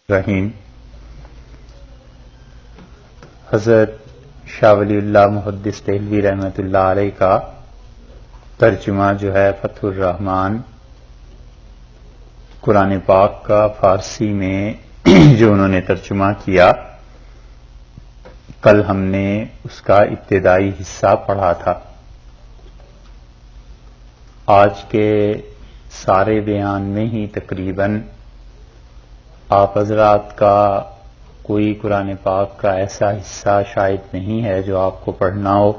رحیم حضرت شاہ ولی اللہ محدث دہلوی رحمۃ اللہ علیہ کا ترجمہ جو ہے فتح الرحمان قرآن پاک کا فارسی میں جو انہوں نے ترجمہ کیا، کل ہم نے اس کا ابتدائی حصہ پڑھا تھا۔ آج کے سارے بیان میں ہی تقریباً آپ حضرات کا کوئی قرآن پاک کا ایسا حصہ شاید نہیں ہے جو آپ کو پڑھنا ہو۔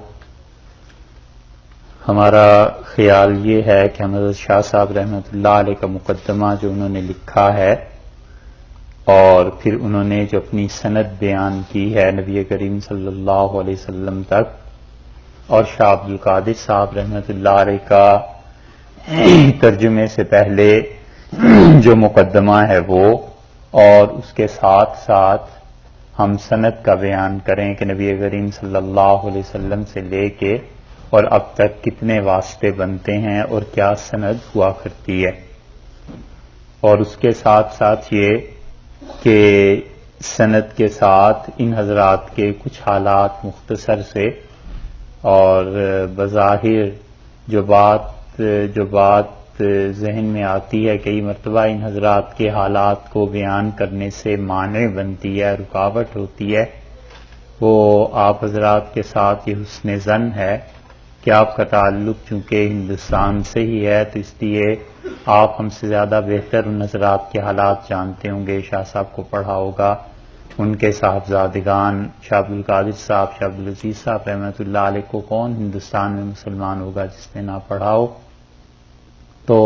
ہمارا خیال یہ ہے کہ ہم حضرت شاہ صاحب رحمۃ اللہ علیہ کا مقدمہ جو انہوں نے لکھا ہے اور پھر انہوں نے جو اپنی سند بیان کی ہے نبی کریم صلی اللہ علیہ وسلم تک، اور شاہ عبد القادر صاحب رحمۃ اللہ علیہ کا ترجمے سے پہلے جو مقدمہ ہے وہ، اور اس کے ساتھ ساتھ ہم سند کا بیان کریں کہ نبی کریم صلی اللہ علیہ وسلم سے لے کے اور اب تک کتنے واسطے بنتے ہیں اور کیا سند ہوا کرتی ہے، اور اس کے ساتھ ساتھ یہ کہ سند کے ساتھ ان حضرات کے کچھ حالات مختصر سے، اور بظاہر جو بات ذہن میں آتی ہے کئی مرتبہ ان حضرات کے حالات کو بیان کرنے سے مانع بنتی ہے، رکاوٹ ہوتی ہے، وہ آپ حضرات کے ساتھ یہ حسن ظن ہے کہ آپ کا تعلق چونکہ ہندوستان سے ہی ہے تو اس لیے آپ ہم سے زیادہ بہتر ان حضرات کے حالات جانتے ہوں گے۔ شاہ صاحب کو پڑھا ہوگا، ان کے صاحبزادگان شاہ عبد القادر صاحب، شاہ عبد العزیز صاحب رحمۃ اللہ علیہ کو کون ہندوستان میں مسلمان ہوگا جس نے نہ پڑھا ہو؟ تو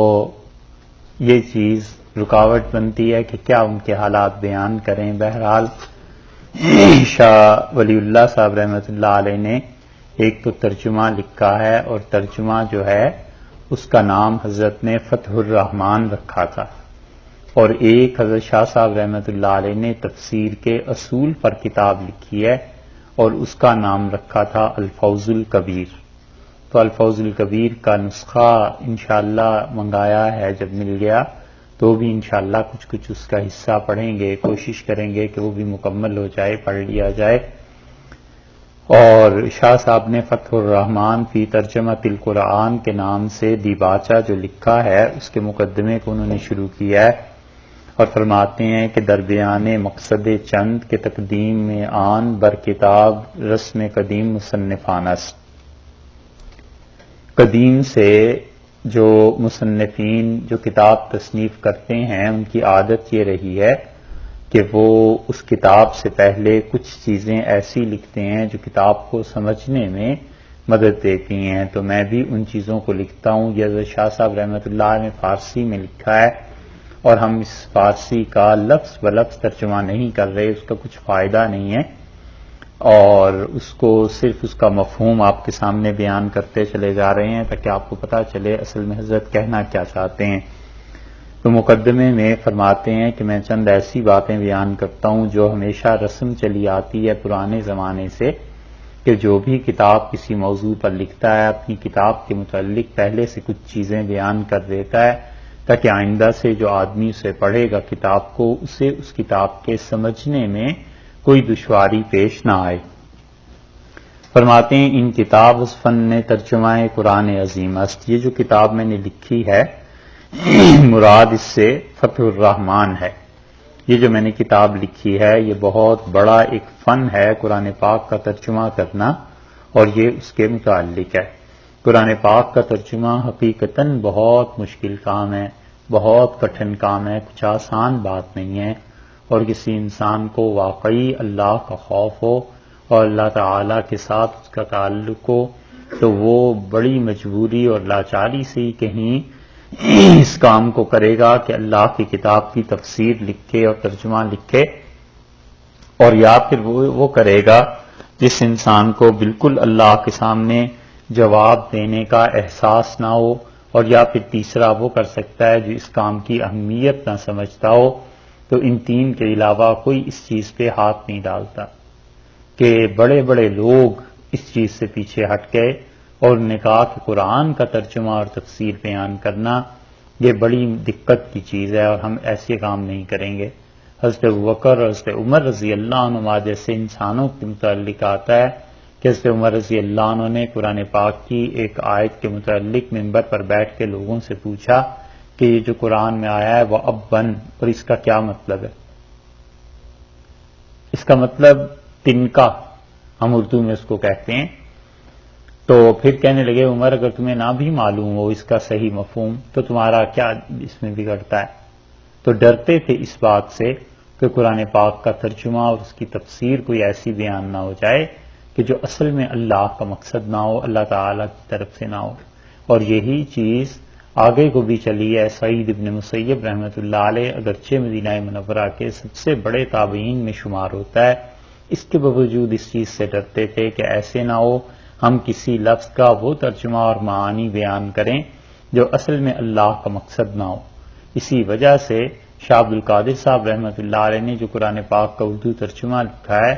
یہ چیز رکاوٹ بنتی ہے کہ کیا ان کے حالات بیان کریں۔ بہرحال شاہ ولی اللہ صاحب رحمۃ اللہ علیہ نے ایک تو ترجمہ لکھا ہے، اور ترجمہ جو ہے اس کا نام حضرت نے فتح الرحمان رکھا تھا، اور ایک حضرت شاہ صاحب رحمۃ اللہ علیہ نے تفسیر کے اصول پر کتاب لکھی ہے اور اس کا نام رکھا تھا الفوز الکبیر۔ تو الفوز الکبیر کا نسخہ انشاءاللہ منگایا ہے، جب مل گیا تو بھی انشاءاللہ کچھ اس کا حصہ پڑھیں گے، کوشش کریں گے کہ وہ بھی مکمل ہو جائے، پڑھ لیا جائے۔ اور شاہ صاحب نے فتح الرحمان فی ترجمۃ القرآن کے نام سے دیباچہ جو لکھا ہے اس کے مقدمے کو انہوں نے شروع کیا ہے، اور فرماتے ہیں کہ درمیان مقصد چند کے تقدیم میں آن بر کتاب رسم قدیم مصنفانست۔ قدیم سے جو مصنفین جو کتاب تصنیف کرتے ہیں ان کی عادت یہ رہی ہے کہ وہ اس کتاب سے پہلے کچھ چیزیں ایسی لکھتے ہیں جو کتاب کو سمجھنے میں مدد دیتی ہیں۔ تو میں بھی ان چیزوں کو لکھتا ہوں۔ یہ حضرت شاہ صاحب رحمۃ اللہ نے فارسی میں لکھا ہے، اور ہم اس فارسی کا لفظ بلفظ ترجمہ نہیں کر رہے، اس کا کچھ فائدہ نہیں ہے، اور اس کو صرف اس کا مفہوم آپ کے سامنے بیان کرتے چلے جا رہے ہیں تاکہ آپ کو پتہ چلے اصل میں حضرت کہنا کیا چاہتے ہیں۔ تو مقدمے میں فرماتے ہیں کہ میں چند ایسی باتیں بیان کرتا ہوں جو ہمیشہ رسم چلی آتی ہے پرانے زمانے سے، کہ جو بھی کتاب کسی موضوع پر لکھتا ہے اپنی کتاب کے متعلق پہلے سے کچھ چیزیں بیان کر دیتا ہے تاکہ آئندہ سے جو آدمی اسے پڑھے گا کتاب کو، اسے اس کتاب کے سمجھنے میں کوئی دشواری پیش نہ آئے۔ فرماتے ہیں ان کتاب اس فن ترجمہ قرآن عظیم است۔ یہ جو کتاب میں نے لکھی ہے مراد اس سے فتح الرحمان ہے۔ یہ جو میں نے کتاب لکھی ہے یہ بہت بڑا ایک فن ہے قرآن پاک کا ترجمہ کرنا، اور یہ اس کے متعلق ہے۔ قرآن پاک کا ترجمہ حقیقتاً بہت مشکل کام ہے، بہت کٹھن کام ہے، کچھ آسان بات نہیں ہے، اور کسی انسان کو واقعی اللہ کا خوف ہو اور اللہ تعالی کے ساتھ اس کا تعلق ہو تو وہ بڑی مجبوری اور لاچاری سے ہی کہیں اس کام کو کرے گا کہ اللہ کی کتاب کی تفسیر لکھے اور ترجمہ لکھے، اور یا پھر وہ کرے گا جس انسان کو بالکل اللہ کے سامنے جواب دینے کا احساس نہ ہو، اور یا پھر تیسرا وہ کر سکتا ہے جو اس کام کی اہمیت نہ سمجھتا ہو۔ تو ان تین کے علاوہ کوئی اس چیز پہ ہاتھ نہیں ڈالتا، کہ بڑے بڑے لوگ اس چیز سے پیچھے ہٹ گئے اور انہوں نے کہا کہ قرآن کا ترجمہ اور تفسیر بیان کرنا یہ بڑی دقت کی چیز ہے اور ہم ایسے کام نہیں کریں گے۔ حضرت ابوبکر اور حضرت عمر رضی اللہ عنہ جیسے انسانوں کے متعلق آتا ہے کہ حضرت عمر رضی اللہ عنہ نے قرآن پاک کی ایک آیت کے متعلق منبر پر بیٹھ کے لوگوں سے پوچھا کہ یہ جو قرآن میں آیا ہے وہ اب بن، اور اس کا کیا مطلب ہے؟ اس کا مطلب تنکا، ہم اردو میں اس کو کہتے ہیں۔ تو پھر کہنے لگے عمر اگر تمہیں نہ بھی معلوم ہو اس کا صحیح مفہوم تو تمہارا کیا اس میں بگڑتا ہے؟ تو ڈرتے تھے اس بات سے کہ قرآن پاک کا ترجمہ اور اس کی تفسیر کوئی ایسی بیان نہ ہو جائے کہ جو اصل میں اللہ کا مقصد نہ ہو، اللہ تعالی کی طرف سے نہ ہو۔ اور یہی چیز آگے کو بھی چلی ہے۔ سعید ابن مسیب رحمۃ اللہ علیہ اگرچہ مدینہ منورہ کے سب سے بڑے تابعین میں شمار ہوتا ہے، اس کے باوجود اس چیز سے ڈرتے تھے کہ ایسے نہ ہو ہم کسی لفظ کا وہ ترجمہ اور معانی بیان کریں جو اصل میں اللہ کا مقصد نہ ہو۔ اسی وجہ سے شاہ عبد القادر صاحب رحمۃ اللہ علیہ نے جو قرآن پاک کا اردو ترجمہ لکھا ہے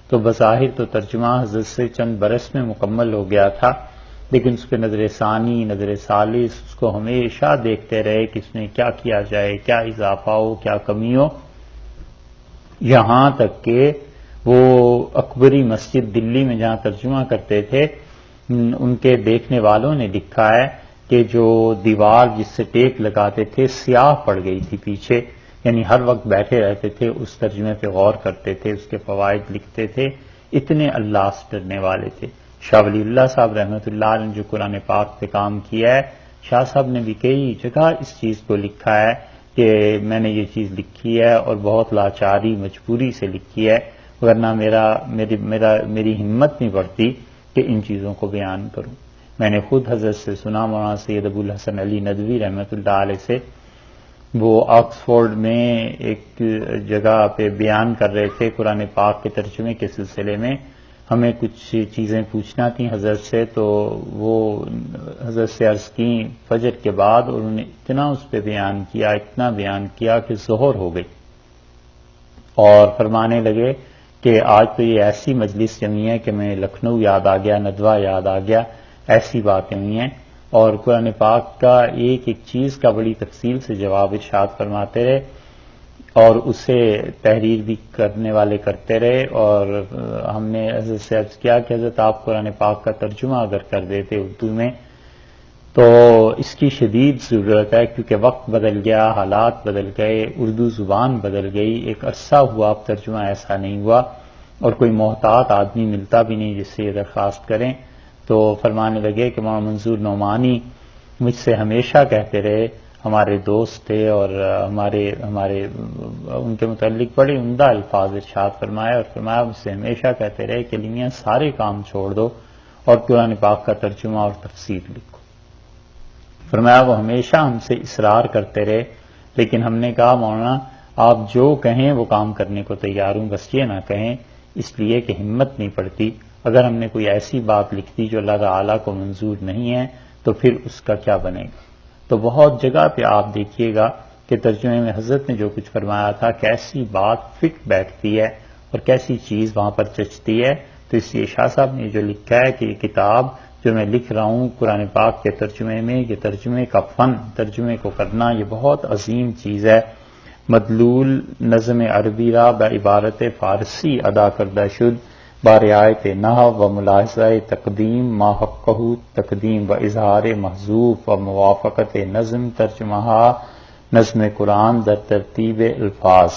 تو بظاہر تو ترجمہ حضرت سے چند برس میں مکمل ہو گیا تھا، لیکن اس پہ نظر ثانی، نظر ثالث اس کو ہمیشہ دیکھتے رہے کہ اس میں کیا کیا جائے، کیا اضافہ ہو، کیا کمی ہو، یہاں تک کہ وہ اکبری مسجد دلی میں جہاں ترجمہ کرتے تھے ان کے دیکھنے والوں نے لکھا ہے کہ جو دیوار جس سے ٹیک لگاتے تھے سیاہ پڑ گئی تھی پیچھے، یعنی ہر وقت بیٹھے رہتے تھے اس ترجمے پہ غور کرتے تھے، اس کے فوائد لکھتے تھے، اتنے اللہ سے ڈرنے والے تھے۔ شاہ ولی اللہ صاحب رحمۃ اللہ علیہ نے جو قرآن پاک پہ کام کیا ہے، شاہ صاحب نے بھی کئی جگہ اس چیز کو لکھا ہے کہ میں نے یہ چیز لکھی ہے اور بہت لاچاری مجبوری سے لکھی ہے، ورنہ میری ہمت نہیں بڑھتی کہ ان چیزوں کو بیان کروں۔ میں نے خود حضرت سے سنا، مولانا سید ابو الحسن علی ندوی رحمۃ اللہ علیہ سے، وہ آکسفورڈ میں ایک جگہ پہ بیان کر رہے تھے قرآن پاک کے ترجمے کے سلسلے میں، ہمیں کچھ چیزیں پوچھنا تھیں حضرت سے، تو وہ حضرت سے عرض کی فجر کے بعد، اور انہوں نے اتنا اس پہ بیان کیا، اتنا بیان کیا کہ ظہر ہو گئی، اور فرمانے لگے کہ آج تو یہ ایسی مجلس جمی ہے کہ میں لکھنؤ یاد آ گیا، ندوہ یاد آ گیا، ایسی باتیں ہوئی ہیں۔ اور قرآن پاک کا ایک ایک چیز کا بڑی تفصیل سے جواب ارشاد فرماتے رہے، اور اسے تحریر بھی کرنے والے کرتے رہے، اور ہم نے حضرت سے عرض کیا کہ حضرت آپ قرآن پاک کا ترجمہ اگر کر دیتے اردو میں تو اس کی شدید ضرورت ہے، کیونکہ وقت بدل گیا، حالات بدل گئے، اردو زبان بدل گئی، ایک عرصہ ہوا اب ترجمہ ایسا نہیں ہوا، اور کوئی محتاط آدمی ملتا بھی نہیں جس سے یہ درخواست کریں۔ تو فرمانے لگے کہ مولانا منظور نعمانی مجھ سے ہمیشہ کہتے رہے، ہمارے دوست تھے، اور ہمارے ان کے متعلق بڑے عمدہ الفاظ ارشاد فرمایا، اور فرمایا مجھ سے ہمیشہ کہتے رہے کہ میاں سارے کام چھوڑ دو اور قرآن پاک کا ترجمہ اور تفسیر لکھو۔ فرمایا وہ ہمیشہ ہم سے اصرار کرتے رہے، لیکن ہم نے کہا مولانا آپ جو کہیں وہ کام کرنے کو تیار ہوں، بس یہ نہ کہیں، اس لیے کہ ہمت نہیں پڑتی، اگر ہم نے کوئی ایسی بات لکھ دی جو اللہ تعالیٰ کو منظور نہیں ہے تو پھر اس کا کیا بنے گا۔ تو بہت جگہ پہ آپ دیکھیے گا کہ ترجمے میں حضرت نے جو کچھ فرمایا تھا کیسی بات فٹ بیٹھتی ہے اور کیسی چیز وہاں پر چچتی ہے۔ تو اس لیے شاہ صاحب نے جو لکھا ہے کہ یہ کتاب جو میں لکھ رہا ہوں قرآن پاک کے ترجمے میں، یہ ترجمے کا فن، ترجمے کو کرنا یہ بہت عظیم چیز ہے۔ مدلول نظم عربی را بعبارت فارسی ادا کردہ شد، بارعایت نحو و ملاحظہ تقدیم ما حقہ تقدیم و اظہار محذوف و موافقت نظم ترجمہ نظم قرآن در ترتیب الفاظ۔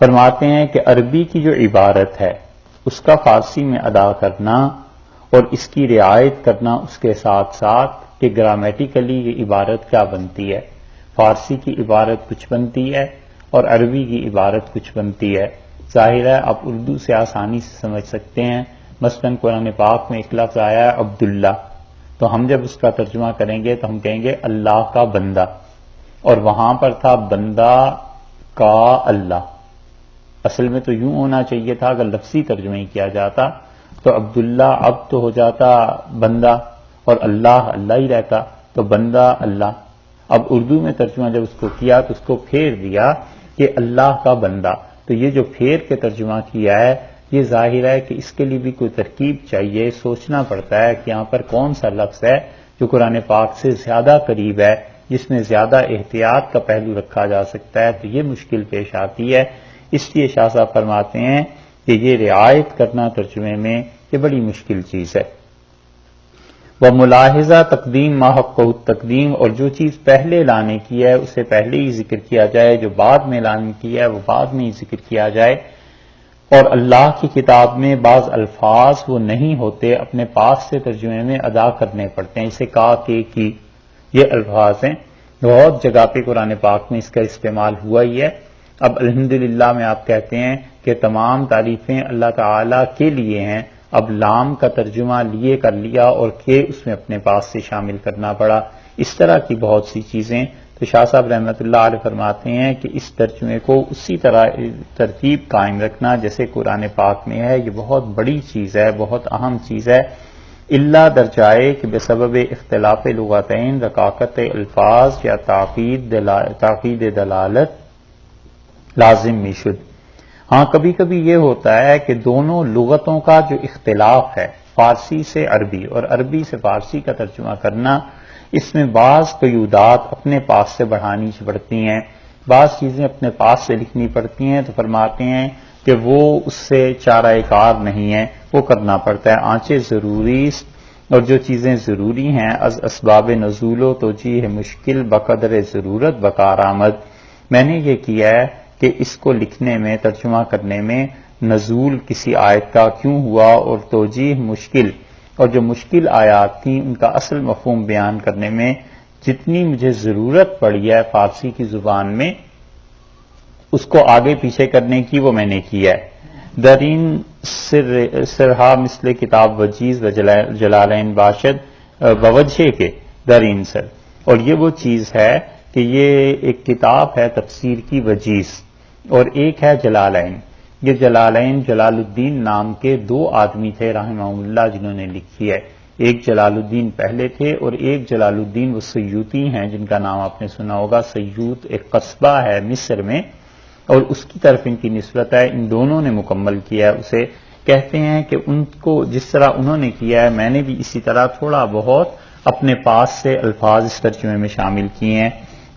فرماتے ہیں کہ عربی کی جو عبارت ہے اس کا فارسی میں ادا کرنا اور اس کی رعایت کرنا اس کے ساتھ ساتھ کہ گرامیٹیکلی یہ عبارت کیا بنتی ہے، فارسی کی عبارت کچھ بنتی ہے اور عربی کی عبارت کچھ بنتی ہے۔ ظاہر ہے آپ اردو سے آسانی سے سمجھ سکتے ہیں، مثلاً قرآن پاک میں ایک لفظ آیا ہے عبداللہ، تو ہم جب اس کا ترجمہ کریں گے تو ہم کہیں گے اللہ کا بندہ، اور وہاں پر تھا بندہ کا اللہ، اصل میں تو یوں ہونا چاہیے تھا اگر لفظی ترجمہ ہی کیا جاتا تو عبداللہ اب تو ہو جاتا بندہ اور اللہ اللہ ہی رہتا، تو بندہ اللہ۔ اب اردو میں ترجمہ جب اس کو کیا تو اس کو پھیر دیا کہ اللہ کا بندہ، تو یہ جو پھیر کے ترجمہ کیا ہے یہ ظاہر ہے کہ اس کے لیے بھی کوئی ترکیب چاہیے، سوچنا پڑتا ہے کہ یہاں پر کون سا لفظ ہے جو قرآن پاک سے زیادہ قریب ہے جس میں زیادہ احتیاط کا پہلو رکھا جا سکتا ہے تو یہ مشکل پیش آتی ہے. اس لیے شاہ صاحب فرماتے ہیں کہ یہ رعایت کرنا ترجمے میں یہ بڑی مشکل چیز ہے. وہ ملاحظہ تقدیم ما حق تقدیم، اور جو چیز پہلے لانے کی ہے اسے پہلے ہی ذکر کیا جائے، جو بعد میں لانے کی ہے وہ بعد میں ہی ذکر کیا جائے. اور اللہ کی کتاب میں بعض الفاظ وہ نہیں ہوتے، اپنے پاس سے ترجمے میں ادا کرنے پڑتے ہیں. اسے کا کہ کی یہ الفاظ ہیں، بہت جگہ پہ قرآن پاک میں اس کا استعمال ہوا ہی ہے. اب الحمدللہ میں آپ کہتے ہیں کہ تمام تعریفیں اللہ تعالی کے لیے ہیں. اب لام کا ترجمہ لیے کر لیا اور کہ اس میں اپنے پاس سے شامل کرنا پڑا. اس طرح کی بہت سی چیزیں. تو شاہ صاحب رحمۃ اللہ علیہ فرماتے ہیں کہ اس ترجمے کو اسی طرح ترتیب قائم رکھنا جیسے قرآن پاک میں ہے، یہ بہت بڑی چیز ہے، بہت اہم چیز ہے. اللہ درجائے کہ بسبب اختلاف لغتین رقاقت الفاظ یا تاکید دلالت لازم میشد. ہاں کبھی کبھی یہ ہوتا ہے کہ دونوں لغتوں کا جو اختلاف ہے، فارسی سے عربی اور عربی سے فارسی کا ترجمہ کرنا، اس میں بعض قیودات اپنے پاس سے بڑھانی پڑتی ہیں، بعض چیزیں اپنے پاس سے لکھنی پڑتی ہیں. تو فرماتے ہیں کہ وہ اس سے چارہ کار نہیں ہے، وہ کرنا پڑتا ہے. آنچے ضروری اور جو چیزیں ضروری ہیں از اسباب نزول و توجیہ مشکل بقدر ضرورت بکار آمد. میں نے یہ کیا ہے کہ اس کو لکھنے میں، ترجمہ کرنے میں نزول کسی آیت کا کیوں ہوا اور توجیہ مشکل، اور جو مشکل آیات تھیں ان کا اصل مفہوم بیان کرنے میں جتنی مجھے ضرورت پڑی ہے فارسی کی زبان میں اس کو آگے پیچھے کرنے کی وہ میں نے کیا ہے. درین سرہا مثل کتاب وجیز و جلالین باشد بوجہ کے درین سر. اور یہ وہ چیز ہے کہ یہ ایک کتاب ہے تفسیر کی وجیز اور ایک ہے جلالین. یہ جلالین جلال الدین نام کے دو آدمی تھے رحمہ اللہ جنہوں نے لکھی ہے. ایک جلال الدین پہلے تھے اور ایک جلال الدین وہ سیوطی ہیں جن کا نام آپ نے سنا ہوگا. سیوط ایک قصبہ ہے مصر میں اور اس کی طرف ان کی نسبت ہے. ان دونوں نے مکمل کیا ہے اسے. کہتے ہیں کہ ان کو جس طرح انہوں نے کیا ہے میں نے بھی اسی طرح تھوڑا بہت اپنے پاس سے الفاظ اس ترجمے میں شامل کیے ہیں.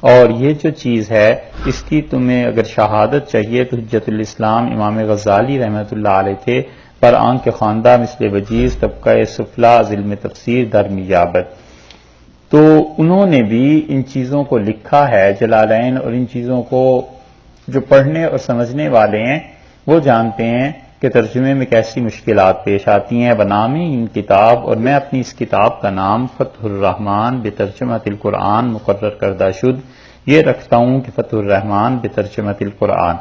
اور یہ جو چیز ہے اس کی تمہیں اگر شہادت چاہیے تو حجت الاسلام امام غزالی رحمۃ اللہ علیہ تھے، پر آن کے خواندہ مثل وجیز طبقہ سفلا علم تفسیر در نیابت. تو انہوں نے بھی ان چیزوں کو لکھا ہے جلالین، اور ان چیزوں کو جو پڑھنے اور سمجھنے والے ہیں وہ جانتے ہیں کہ ترجمے میں کیسی مشکلات پیش آتی ہیں. بنامی ان کتاب، اور میں اپنی اس کتاب کا نام فتح الرحمن بترجمۃ القرآن مقرر کردہ شد. یہ رکھتا ہوں کہ فتح الرحمن بترجمۃ القرآن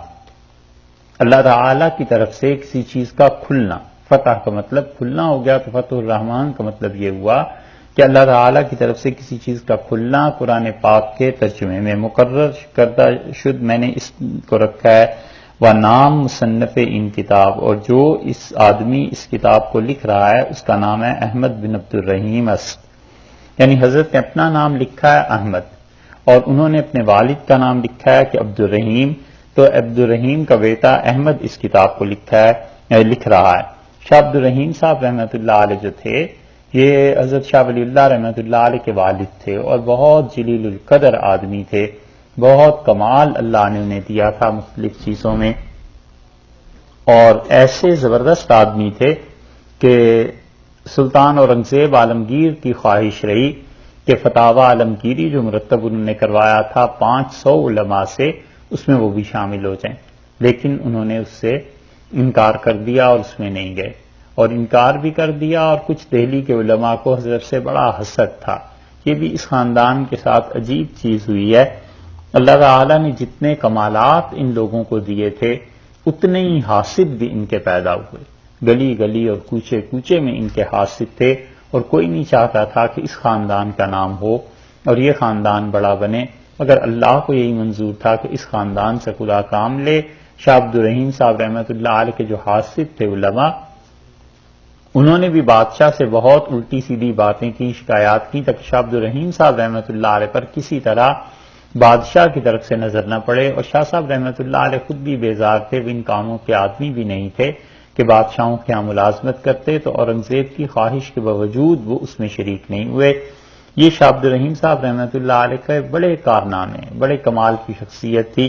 اللہ تعالی کی طرف سے کسی چیز کا کھلنا. فتح کا مطلب کھلنا ہو گیا، تو فتح الرحمن کا مطلب یہ ہوا کہ اللہ تعالی کی طرف سے کسی چیز کا کھلنا قرآن پاک کے ترجمے میں مقرر کردہ شد. میں نے اس کو رکھا ہے وہ نام مصنف ان کتاب، اور جو اس آدمی اس کتاب کو لکھ رہا ہے اس کا نام ہے احمد بن عبد الرحیم است. یعنی حضرت نے اپنا نام لکھا ہے احمد اور انہوں نے اپنے والد کا نام لکھا ہے کہ عبد الرحیم. تو عبد الرحیم کا بیٹا احمد اس کتاب کو لکھ رہا ہے. شاہ عبد الرحیم صاحب رحمۃ اللہ علیہ جو تھے یہ حضرت شاہ ولی اللہ رحمۃ اللہ علیہ کے والد تھے اور بہت جلیل القدر آدمی تھے. بہت کمال اللہ نے انہیں دیا تھا مختلف چیزوں میں، اور ایسے زبردست آدمی تھے کہ سلطان اورنگزیب عالمگیر کی خواہش رہی کہ فتاوی عالمگیری جو مرتب انہوں نے کروایا تھا 500 علماء سے، اس میں وہ بھی شامل ہو جائیں. لیکن انہوں نے اس سے انکار کر دیا اور اس میں نہیں گئے. اور انکار بھی کر دیا، اور کچھ دہلی کے علماء کو حضرت سے بڑا حسد تھا. یہ بھی اس خاندان کے ساتھ عجیب چیز ہوئی ہے. اللہ تعالیٰ نے جتنے کمالات ان لوگوں کو دیے تھے اتنے ہی حاسد بھی ان کے پیدا ہوئے. گلی گلی اور کوچے کوچے میں ان کے حاسد تھے، اور کوئی نہیں چاہتا تھا کہ اس خاندان کا نام ہو اور یہ خاندان بڑا بنے، مگر اللہ کو یہی منظور تھا کہ اس خاندان سے خدا کام لے. شاہ عبد الرحیم صاحب رحمۃ اللہ علیہ کے جو حاسد تھے علماء، انہوں نے بھی بادشاہ سے بہت الٹی سیدھی باتیں کی، شکایات کی، تک شاہ عبد الرحیم صاحب رحمۃ اللہ علیہ پر کسی طرح بادشاہ کی طرف سے نظر نہ پڑے. اور شاہ صاحب رحمۃ اللہ علیہ خود بھی بیزار تھے، وہ ان کاموں کے آدمی بھی نہیں تھے کہ بادشاہوں کے یہاں ملازمت کرتے. تو اورنگزیب کی خواہش کے باوجود وہ اس میں شریک نہیں ہوئے. یہ شاہ عبد الرحیم صاحب رحمۃ اللہ علیہ کا بڑے کارنامے، بڑے کمال کی شخصیت تھی۔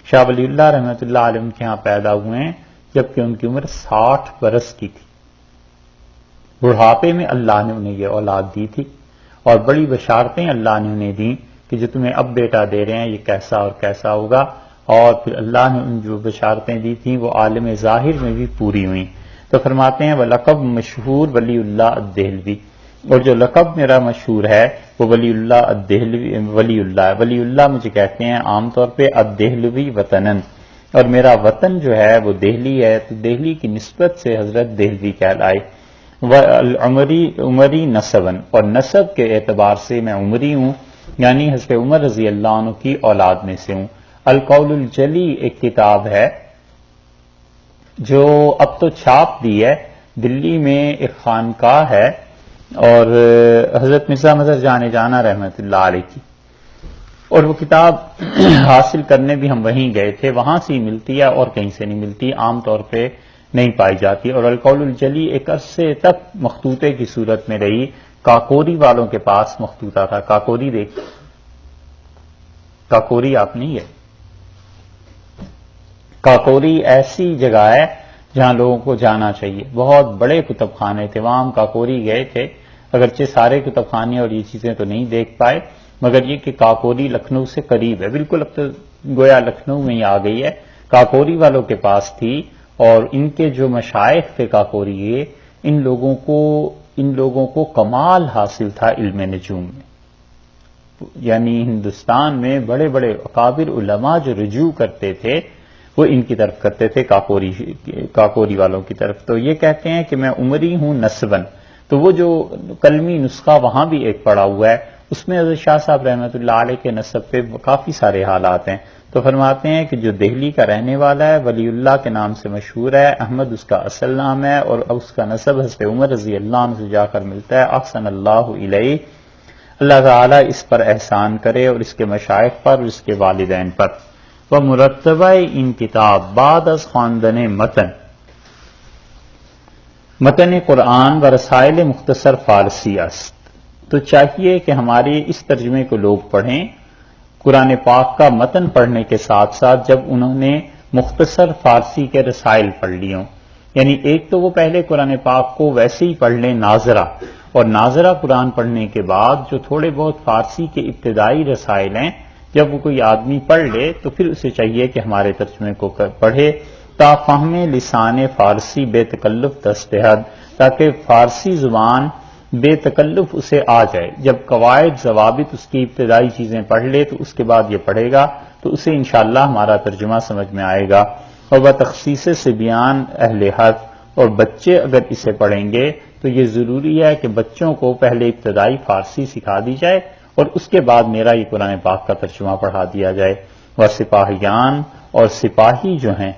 شاہ ولی اللہ رحمۃ اللہ علیہ کے ہاں پیدا ہوئے ہیں جبکہ ان کی عمر 60 برس کی تھی۔ بڑھاپے میں اللہ نے انہیں یہ اولاد دی تھی اور بڑی بشارتیں اللہ نے انہیں دیں کہ جو تمہیں اب بیٹا دے رہے ہیں یہ کیسا اور کیسا ہوگا، اور پھر اللہ نے ان جو بشارتیں دی تھیں وہ عالم ظاہر میں بھی پوری ہوئیں۔ تو فرماتے ہیں وہ لقب مشہور ولی اللہ الدہلوی، اور جو لقب میرا مشہور ہے وہ ولی اللہ الدہلوی ولی اللہ مجھے کہتے ہیں عام طور پہ الدہلوی وطنن، اور میرا وطن جو ہے وہ دہلی ہے، تو دہلی کی نسبت سے حضرت دہلوی کہلائے۔ عمری نسبن، اور نسب کے اعتبار سے میں عمری ہوں، یعنی حضرت عمر رضی اللہ عنہ کی اولاد میں سے ہوں۔ القول الجلی ایک کتاب ہے جو اب تو چھاپ دی ہے، دلی میں ایک خانقاہ ہے اور حضرت مرزا مظہر جان جانا رحمۃ اللہ علیہ کی، اور وہ کتاب حاصل کرنے بھی ہم وہیں گئے تھے، وہاں سے ہی ملتی ہے اور کہیں سے نہیں ملتی، عام طور پہ نہیں پائی جاتی۔ اور القول الجلی ایک عرصے تک مخطوطے کی صورت میں رہی، کاکوری والوں کے پاس مخطوطہ تھا۔ کاکوری دیکھ، کاکوری آپ نہیں ہے، کاکوری ایسی جگہ ہے جہاں لوگوں کو جانا چاہیے، بہت بڑے کتب خانے تھے وہاں، ہم کاکوری گئے تھے، اگرچہ سارے کتب خانے اور یہ چیزیں تو نہیں دیکھ پائے، مگر یہ کہ کاکوری لکھنؤ سے قریب ہے، بالکل اب تو گویا لکھنؤ میں ہی آ گئی ہے، کاکوری والوں کے پاس تھی، اور ان کے جو مشائخ تھے کاکوری کے، ان لوگوں کو کمال حاصل تھا علم نجوم میں، یعنی ہندوستان میں بڑے بڑے اکابر علماء جو رجوع کرتے تھے وہ ان کی طرف کرتے تھے، کاکوری والوں کی طرف۔ تو یہ کہتے ہیں کہ میں عمری ہوں نسبن، تو وہ جو کلمی نسخہ وہاں بھی ایک پڑا ہوا ہے، اس میں حضرت شاہ صاحب رحمۃ اللہ علیہ کے نسب پہ کافی سارے حالات ہیں۔ تو فرماتے ہیں کہ جو دہلی کا رہنے والا ہے ولی اللہ کے نام سے مشہور ہے، احمد اس کا اصل نام ہے، اور اس کا نسب حضرت عمر رضی اللہ عنہ سے جا کر ملتا ہے۔ احسن اللہ علیہ، اللہ تعالیٰ اس پر احسان کرے، اور اس کے مشائخ پر اور اس کے والدین پر۔ وہ مرتبہ ان کتاب بعد از خواندن متن قرآن و رسائل مختصر فارسی است، تو چاہیے کہ ہمارے اس ترجمے کو لوگ پڑھیں، قرآن پاک کا متن پڑھنے کے ساتھ ساتھ جب انہوں نے مختصر فارسی کے رسائل پڑھ لی ہوں، یعنی ایک تو وہ پہلے قرآن پاک کو ویسے ہی پڑھ لیں ناظرہ، اور ناظرہ قرآن پڑھنے کے بعد جو تھوڑے بہت فارسی کے ابتدائی رسائل ہیں جب وہ کوئی آدمی پڑھ لے تو پھر اسے چاہیے کہ ہمارے ترجمے کو پڑھے، تا فہم لسان فارسی بے تکلف دستحد، تاکہ فارسی زبان بے تکلف اسے آ جائے، جب قواعد ضوابط اس کی ابتدائی چیزیں پڑھ لے تو اس کے بعد یہ پڑھے گا تو اسے انشاءاللہ ہمارا ترجمہ سمجھ میں آئے گا۔ اور بتخصیص سے بیان اہل حرف، اور بچے اگر اسے پڑھیں گے تو یہ ضروری ہے کہ بچوں کو پہلے ابتدائی فارسی سکھا دی جائے اور اس کے بعد میرا یہ قرآن پاک کا ترجمہ پڑھا دیا جائے۔ وہ سپاہیان، اور سپاہی جو ہیں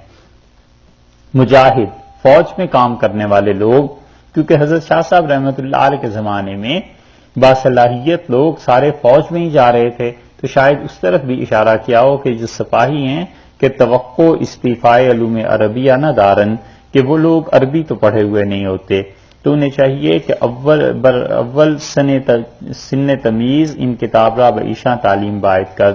مجاہد، فوج میں کام کرنے والے لوگ، کیونکہ حضرت شاہ صاحب رحمۃ اللہ علیہ کے زمانے میں باصلاحیت لوگ سارے فوج میں ہی جا رہے تھے، تو شاید اس طرف بھی اشارہ کیا ہو کہ جو سپاہی ہیں کہ توقع استیفائے علوم عربیہ نہ دارن، کہ وہ لوگ عربی تو پڑھے ہوئے نہیں ہوتے، تو انہیں چاہیے کہ اول سن تمیز ان کتاب را بعیشاں تعلیم باعث کر،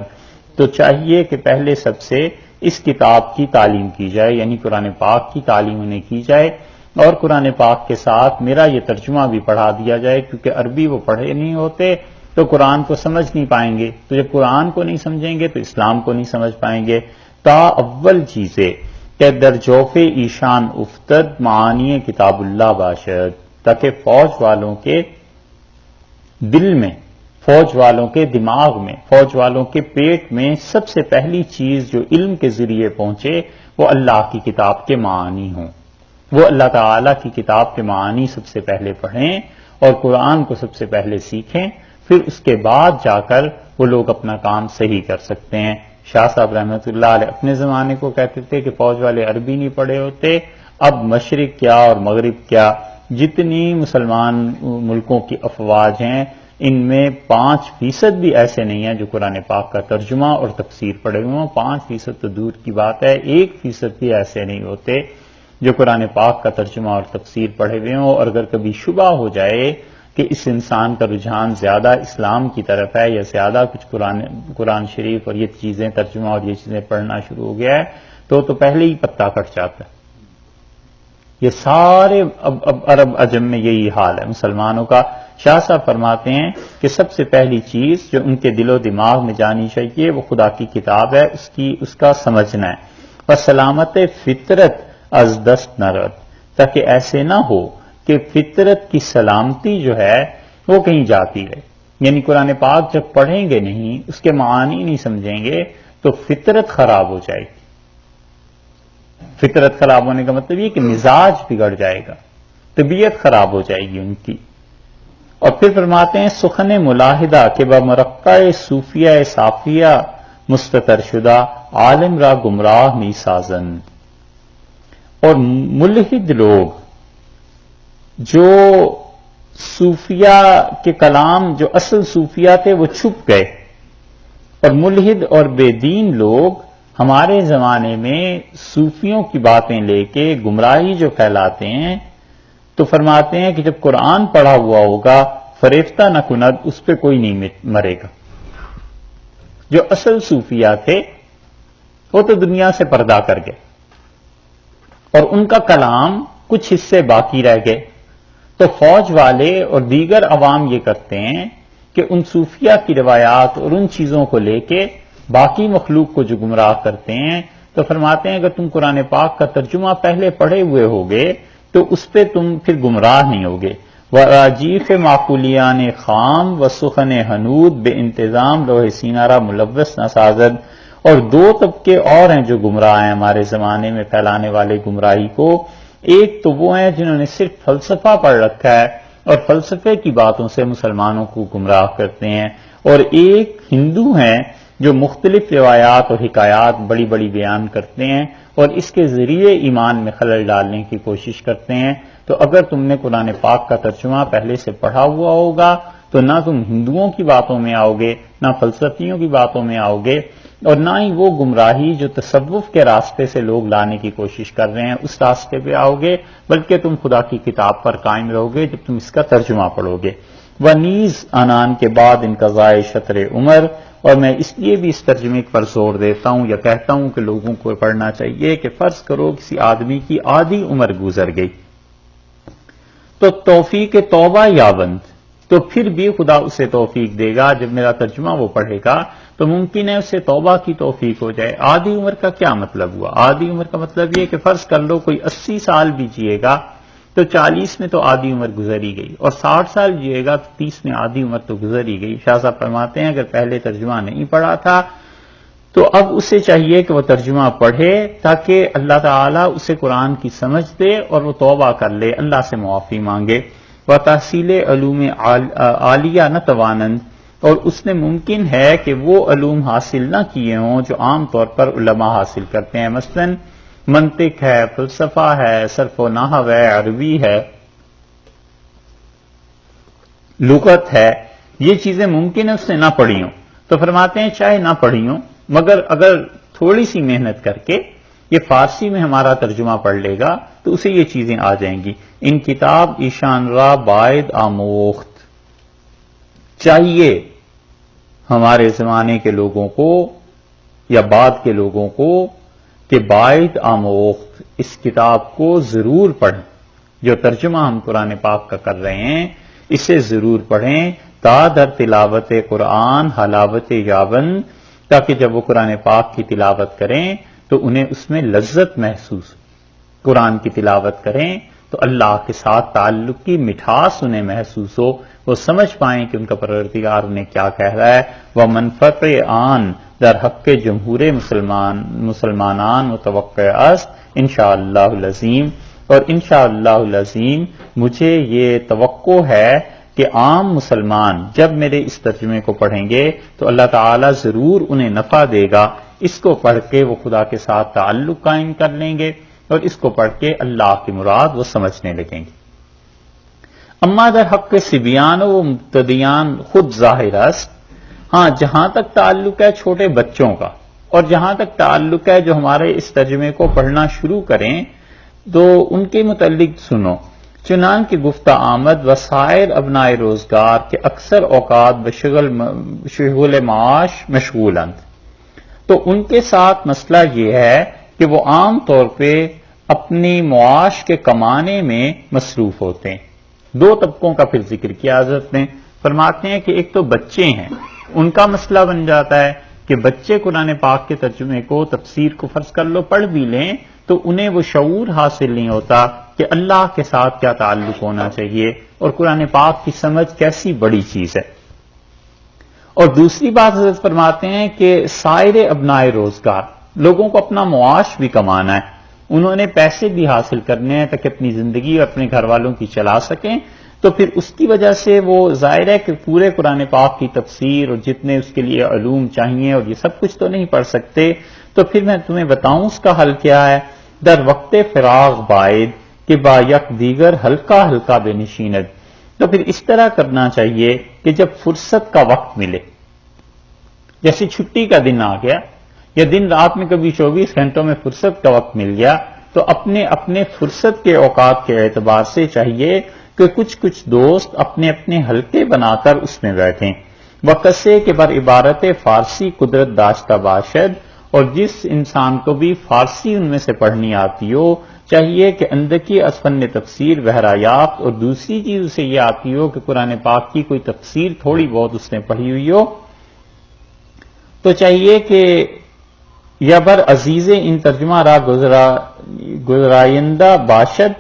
تو چاہیے کہ پہلے سب سے اس کتاب کی تعلیم کی جائے، یعنی قرآن پاک کی تعلیم انہیں کی جائے، اور قرآن پاک کے ساتھ میرا یہ ترجمہ بھی پڑھا دیا جائے، کیونکہ عربی وہ پڑھے نہیں ہوتے تو قرآن کو سمجھ نہیں پائیں گے، تو جب قرآن کو نہیں سمجھیں گے تو اسلام کو نہیں سمجھ پائیں گے۔ تا اول چیزیں کہ در جوف ایشان افتد معانی کتاب اللہ باشد، تاکہ فوج والوں کے دل میں، فوج والوں کے دماغ میں، فوج والوں کے پیٹ میں سب سے پہلی چیز جو علم کے ذریعے پہنچے وہ اللہ کی کتاب کے معانی ہوں، وہ اللہ تعالیٰ کی کتاب کے معانی سب سے پہلے پڑھیں اور قرآن کو سب سے پہلے سیکھیں، پھر اس کے بعد جا کر وہ لوگ اپنا کام صحیح کر سکتے ہیں۔ شاہ صاحب رحمۃ اللہ علیہ اپنے زمانے کو کہتے تھے کہ فوج والے عربی نہیں پڑھے ہوتے، اب مشرق کیا اور مغرب کیا، جتنی مسلمان ملکوں کی افواج ہیں ان میں 5% بھی ایسے نہیں ہیں جو قرآن پاک کا ترجمہ اور تفسیر پڑھے ہوئے ہوں، 5% تو دور کی بات ہے، 1% بھی ایسے نہیں ہوتے جو قرآن پاک کا ترجمہ اور تفسیر پڑھے ہوئے ہوں، اور اگر کبھی شبہ ہو جائے کہ اس انسان کا رجحان زیادہ اسلام کی طرف ہے یا زیادہ کچھ قرآن شریف اور یہ چیزیں ترجمہ اور یہ چیزیں پڑھنا شروع ہو گیا ہے تو پہلے ہی پتا کٹ جاتا ہے. یہ سارے اب عرب عجم میں یہی حال ہے مسلمانوں کا. شاہ صاحب فرماتے ہیں کہ سب سے پہلی چیز جو ان کے دل و دماغ میں جانی چاہیے وہ خدا کی کتاب ہے, اس کا سمجھنا ہے. اور سلامت فطرت از دست نہ رد, تاکہ ایسے نہ ہو کہ فطرت کی سلامتی جو ہے وہ کہیں جاتی رہے. یعنی قرآن پاک جب پڑھیں گے نہیں, اس کے معانی نہیں سمجھیں گے تو فطرت خراب ہو جائے گی. فطرت خراب ہونے کا مطلب یہ کہ مزاج بگڑ جائے گا, طبیعت خراب ہو جائے گی ان کی. اور پھر فرماتے ہیں سخن ملاحدہ کہ بمرقع صوفیہ صافیہ مستتر شدہ عالم را گمراہ می سازن. اور ملحد لوگ جو صوفیہ کے کلام جو اصل صوفیہ تھے وہ چھپ گئے, اور ملحد اور بے دین لوگ ہمارے زمانے میں صوفیوں کی باتیں لے کے گمراہی جو پھیلاتے ہیں, تو فرماتے ہیں کہ جب قرآن پڑھا ہوا ہوگا فریفتہ نہ کند, اس پہ کوئی نہیں مرے گا. جو اصل صوفیہ تھے وہ تو دنیا سے پردہ کر گئے اور ان کا کلام کچھ حصے باقی رہ گئے. تو فوج والے اور دیگر عوام یہ کرتے ہیں کہ ان صوفیہ کی روایات اور ان چیزوں کو لے کے باقی مخلوق کو جو گمراہ کرتے ہیں, تو فرماتے ہیں اگر تم قرآن پاک کا ترجمہ پہلے پڑھے ہوئے ہوگے تو اس پہ تم پھر گمراہ نہیں ہوگے. وراجیف معقولیان خام و سخن حنود بے انتظام لوح سینارہ ملوث نسازد. اور دو طبقے اور ہیں جو گمراہ ہیں ہمارے زمانے میں پھیلانے والے گمراہی کو. ایک تو وہ ہیں جنہوں نے صرف فلسفہ پڑھ رکھا ہے اور فلسفے کی باتوں سے مسلمانوں کو گمراہ کرتے ہیں, اور ایک ہندو ہیں جو مختلف روایات اور حکایات بڑی بڑی بیان کرتے ہیں اور اس کے ذریعے ایمان میں خلل ڈالنے کی کوشش کرتے ہیں. تو اگر تم نے قرآن پاک کا ترجمہ پہلے سے پڑھا ہوا ہوگا تو نہ تم ہندوؤں کی باتوں میں آؤ گے, نہ فلسفیوں کی باتوں میں آؤ گے, اور نہ ہی وہ گمراہی جو تصوف کے راستے سے لوگ لانے کی کوشش کر رہے ہیں اس راستے پہ آؤ گے, بلکہ تم خدا کی کتاب پر قائم رہو گے جب تم اس کا ترجمہ پڑھو گے. ونیز آنان کے بعد انقضاء شطر عمر. اور میں اس لیے بھی اس ترجمے پر زور دیتا ہوں یا کہتا ہوں کہ لوگوں کو پڑھنا چاہیے کہ فرض کرو کسی آدمی کی آدھی عمر گزر گئی تو توفیق توبہ یابند, تو پھر بھی خدا اسے توفیق دے گا. جب میرا ترجمہ وہ پڑھے گا تو ممکن ہے اسے توبہ کی توفیق ہو جائے. آدھی عمر کا کیا مطلب ہوا؟ آدھی عمر کا مطلب یہ کہ فرض کر لو کوئی 80 سال بھی جیے گا تو 40 میں تو آدھی عمر گزر ہی گئی, اور 60 سال جیے گا تو 30 میں آدھی عمر تو گزر ہی گئی. شاہ صاحب فرماتے ہیں اگر پہلے ترجمہ نہیں پڑھا تھا تو اب اسے چاہیے کہ وہ ترجمہ پڑھے تاکہ اللہ تعالیٰ اسے قرآن کی سمجھ دے اور وہ توبہ کر لے, اللہ سے معافی مانگے. و تحصیل علوم عالیہ نہ توانند, اور اس نے ممکن ہے کہ وہ علوم حاصل نہ کیے ہوں جو عام طور پر علماء حاصل کرتے ہیں. مثلاً منطق ہے, فلسفہ ہے, صرف و نحو ہے, عربی ہے, لغت ہے, یہ چیزیں ممکن ہے اس نے نہ پڑھی ہوں. تو فرماتے ہیں چاہے نہ پڑھی ہوں مگر اگر تھوڑی سی محنت کر کے یہ فارسی میں ہمارا ترجمہ پڑھ لے گا تو اسے یہ چیزیں آ جائیں گی. ان کتاب ایشان را باید آموخت, چاہیے ہمارے زمانے کے لوگوں کو یا بعد کے لوگوں کو کہ باید آموخت, اس کتاب کو ضرور پڑھیں. جو ترجمہ ہم قرآن پاک کا کر رہے ہیں اسے ضرور پڑھیں. تا در تلاوت قرآن حلاوت یابن, تاکہ جب وہ قرآن پاک کی تلاوت کریں تو انہیں اس میں لذت محسوس. قرآن کی تلاوت کریں تو اللہ کے ساتھ تعلق کی مٹھاس انہیں محسوس ہو, وہ سمجھ پائیں کہ ان کا پروردگار انہیں کیا کہہ رہا ہے. وہ منفق آن در حق جمہور مسلمانان متوقع است انشاءاللہ العظیم. اور انشاءاللہ العظیم مجھے یہ توقع ہے کہ عام مسلمان جب میرے اس ترجمے کو پڑھیں گے تو اللہ تعالیٰ ضرور انہیں نفع دے گا. اس کو پڑھ کے وہ خدا کے ساتھ تعلق قائم کر لیں گے اور اس کو پڑھ کے اللہ کی مراد وہ سمجھنے لگیں گے. اما در حق صبیان و مبتدیان خود ظاہر است. ہاں جہاں تک تعلق ہے چھوٹے بچوں کا اور جہاں تک تعلق ہے جو ہمارے اس ترجمے کو پڑھنا شروع کریں تو ان کے متعلق سنو. چنانکہ گفتہ آمد وسائر ابنائے روزگار کے اکثر اوقات بشغل معاش مشغولند، تو ان کے ساتھ مسئلہ یہ ہے کہ وہ عام طور پہ اپنی معاش کے کمانے میں مصروف ہوتے ہیں۔ دو طبقوں کا پھر ذکر کیا حضرت نے، فرماتے ہیں کہ ایک تو بچے ہیں، ان کا مسئلہ بن جاتا ہے کہ بچے قرآن پاک کے ترجمے کو، تفسیر کو فرض کر لو پڑھ بھی لیں تو انہیں وہ شعور حاصل نہیں ہوتا کہ اللہ کے ساتھ کیا تعلق ہونا چاہیے اور قرآن پاک کی سمجھ کیسی بڑی چیز ہے۔ اور دوسری بات حضرت فرماتے ہیں کہ سائر ابنائے روزگار، لوگوں کو اپنا معاش بھی کمانا ہے، انہوں نے پیسے بھی حاصل کرنے ہیں تاکہ اپنی زندگی اور اپنے گھر والوں کی چلا سکیں، تو پھر اس کی وجہ سے وہ ظاہر ہے کہ پورے قرآن پاک کی تفسیر اور جتنے اس کے لیے علوم چاہیے اور یہ سب کچھ تو نہیں پڑھ سکتے۔ تو پھر میں تمہیں بتاؤں اس کا حل کیا ہے، در وقت فراغ باعد کہ با یک دیگر ہلکا ہلکا بے نشیند، تو پھر اس طرح کرنا چاہیے کہ جب فرصت کا وقت ملے، جیسے چھٹی کا دن آ گیا یا دن رات میں کبھی 24 گھنٹوں میں فرصت کا وقت مل گیا، تو اپنے اپنے فرصت کے اوقات کے اعتبار سے چاہیے کہ کچھ دوست اپنے اپنے حلقے بنا کر اس میں بیٹھیں۔ وقصے کے بر عبارت فارسی قدرت داشتہ باشد، اور جس انسان کو بھی فارسی ان میں سے پڑھنی آتی ہو چاہیے کہ اندکی از فن تفسیر بہرایافت، اور دوسری چیز اسے یہ آتی ہو کہ قرآن پاک کی کوئی تفسیر تھوڑی بہت اس نے پڑھی ہوئی ہو، تو چاہیے کہ یا بر عزیز ان ترجمہ را گزرائندہ باشد،